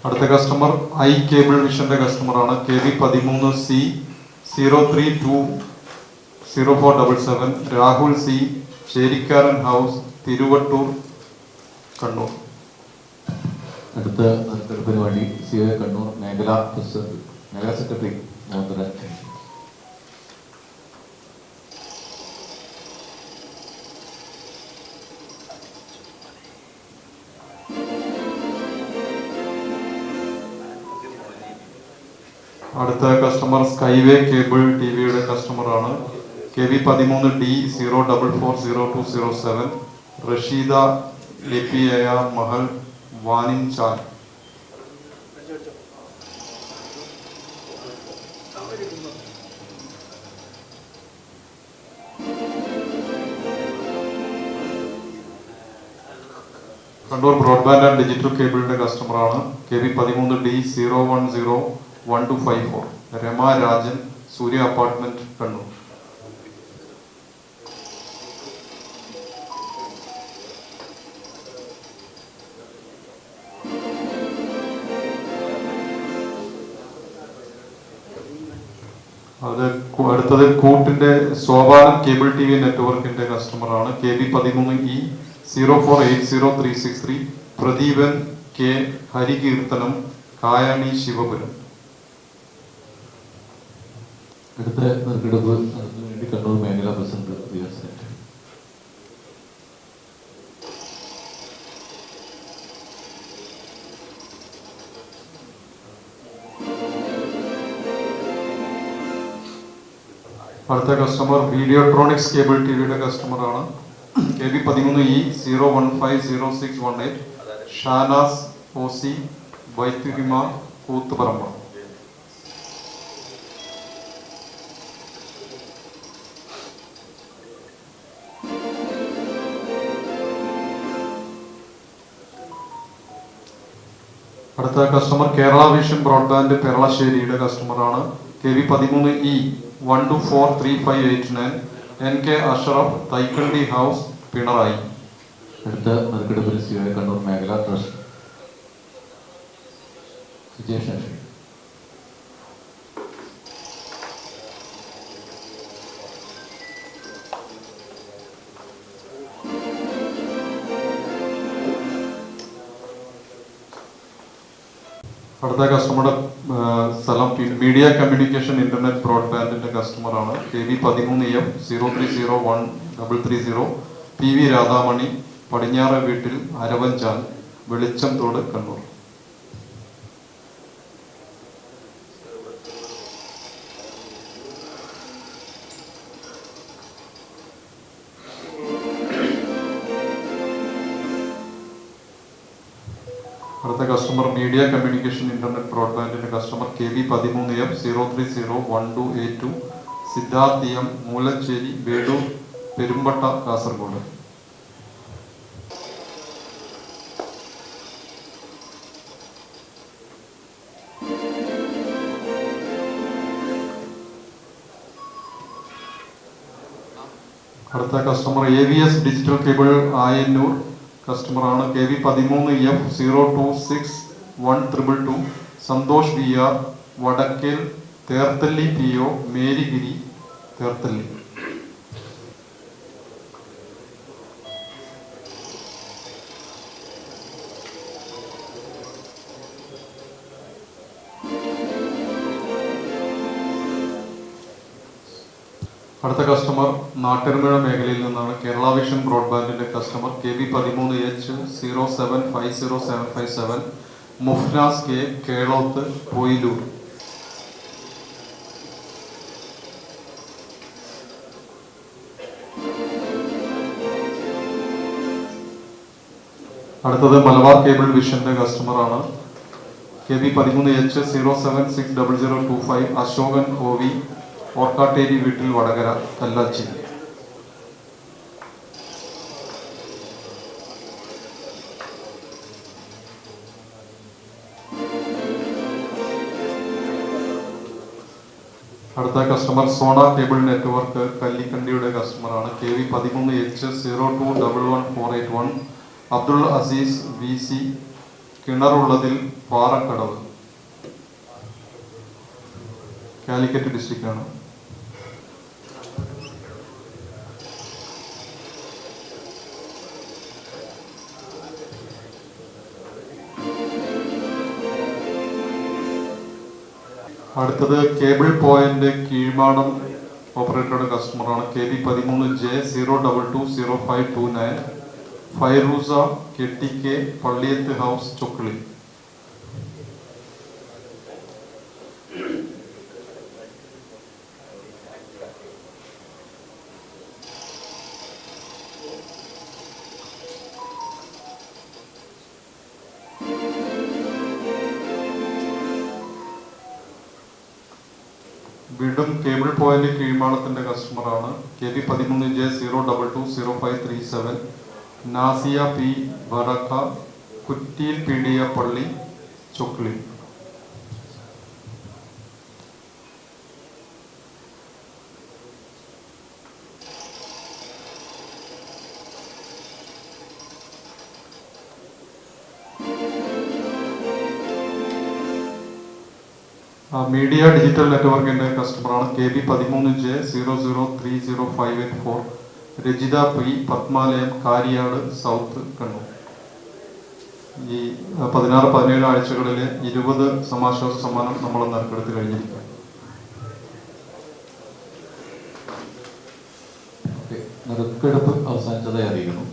അടുത്ത കസ്റ്റമർ ഐ കേബിൾ വിഷന്റെ കസ്റ്റമറാണ്. KB13C0320477 Rahul C, Cherikkaran house, Thiruvattur, Kannur. അടുത്ത പരിപാടി CA കണ്ണൂർ മേഖലാ സെക്രട്ടറി മോഹൻദാൻ. അടുത്ത കസ്റ്റമർ സ്കൈവേ കേബിൾ ടിവിയുടെ കസ്റ്റമറാണ്. KB13D0440207 റഷീദ APAയ മഹൽ, വാനിൻ ചാൽ. കണ്ണൂർ ബ്രോഡ്ബാൻഡ് ആൻഡ് ഡിജിറ്റൽ കേബിളിന്റെ കസ്റ്റമറാണ് KB13D010125 രമ രാജൻ, സൂര്യ അപ്പാർട്ട്മെന്റ്, കണ്ണൂർ. അടുത്തത് കൂട്ടിന്റെ സോപാനം കേബിൾ TV നെറ്റ്വർക്കിന്റെ കസ്റ്റമറാണ് KB13E048036 പ്രദീപൻ കെ, ഹരികീർത്തനം, കായാണി, ശിവപുരം. അടുത്ത നറുക്കെടുപ്പ് അതിനു വേണ്ടി കണ്ണൂർ മേഖലാ പ്രസിഡന്റ് റിയാസ്. അടുത്ത കസ്റ്റമർ വീഡിയോട്രോണിക്സ് കേബിൾ ടിവിയുടെ കസ്റ്റമറാണ് KB13E015061 ഷാനാസ് OC, വൈത്തുഹിമ, കൂത്തുപറമ്പ. അടുത്ത കസ്റ്റമർ കേരള വിഷൻ ബ്രോഡ്ബാൻഡ് പെരളശ്ശേരിയുടെ കസ്റ്റമറാണ് KB13E124359 NK Ashraf, Thaikandi house, Pinarayi. അടുത്ത നറുക്കെടുപ്പ് രസീതായ കണ്ണൂർ മേഖലാ ട്രസ്റ്റ് വിജയശേഷി. അടുത്ത കസ്റ്റമറുടെ സ്ഥലം മീഡിയ കമ്മ്യൂണിക്കേഷൻ ഇന്റർനെറ്റ് ബ്രോഡ്ബാൻഡിന്റെ കസ്റ്റമറാണ് KB13M030130 PV രാധാമണി, പടിഞ്ഞാറ് വീട്ടിൽ, അരവഞ്ചാൽ, വെളിച്ചം തോട്, കണ്ണൂർ. അടുത്ത കസ്റ്റമർ മീഡിയ കമ്മ്യൂണിക്കേഷൻ ഇന്റർനെറ്റ് ബ്രോഡ്ബാൻഡിന്റെ customer KB13M030128 Siddharth M, Moolacheri, Vedur, Perumbatta, Kasaragod. അടുത്ത customer AVS digital cable Ayannur കസ്റ്റമറാണ് KB13F026122 Santhosh VR, Vadakkel, Therthally PO, Marygiri, Therthally. അടുത്ത കസ്റ്റമർ നാട്ടിർമഴ മേഖലയിൽ നിന്നാണ് കേരള വിഷൻ ബ്രോഡ്ബാൻഡിന്റെ customer KB13H0750757 Mufnas K, Keloth, Poyilur. അടുത്തത് മലബാർ കേബിൾ വിഷന്റെ കസ്റ്റമറാണ് KB13H0760025 അശോകൻ OV, ഓർക്കാട്ടേരി വീട്ടിൽ, വടകര, കല്ലാച്ചി. അടുത്ത കസ്റ്റമർ സോണ കേബിൾ നെറ്റ്വർക്ക് കല്ലിക്കണ്ടിയുടെ കസ്റ്റമറാണ് KB13H021141 അബ്ദുൾ അസീസ് VC, കിണറുള്ളതിൽ, പാറക്കടവ്, കാലിക്കറ്റ് ഡിസ്ട്രിക്റ്റാണ്. അടുത്തത് കേബിൾ പോയിന്റ് കീഴ്മാണം ഓപ്പറേറ്ററുടെ കസ്റ്റമറാണ് KB13J0220529 Fairuza KTK, Palliyath house, ചൊക്കളി. വീണ്ടും കേബിൾ പോയിന്റ് കീഴ്മാളത്തിന്റെ കസ്റ്റമറാണ് KB13J0220537 നാസിയ പി ബറക്ക, കുറ്റിയിൽ പീടിയ പള്ളി, ചൊക്ലി. മീഡിയ ഡിജിറ്റൽ നെറ്റ്വർക്കിന്റെ കസ്റ്റമറാണ് KB13J003058 Rajitha P, Padmalayam, Kariyad south, Kannur. ഈ 16-17 ആഴ്ചകളിലെ 20 സമാശ്വാസ സമ്മാനം നമ്മൾ നറുക്കെടുത്ത് കഴിഞ്ഞിരിക്കും. നറുക്കെടുപ്പ് അവസാനിച്ചതായി അറിയിക്കുന്നു.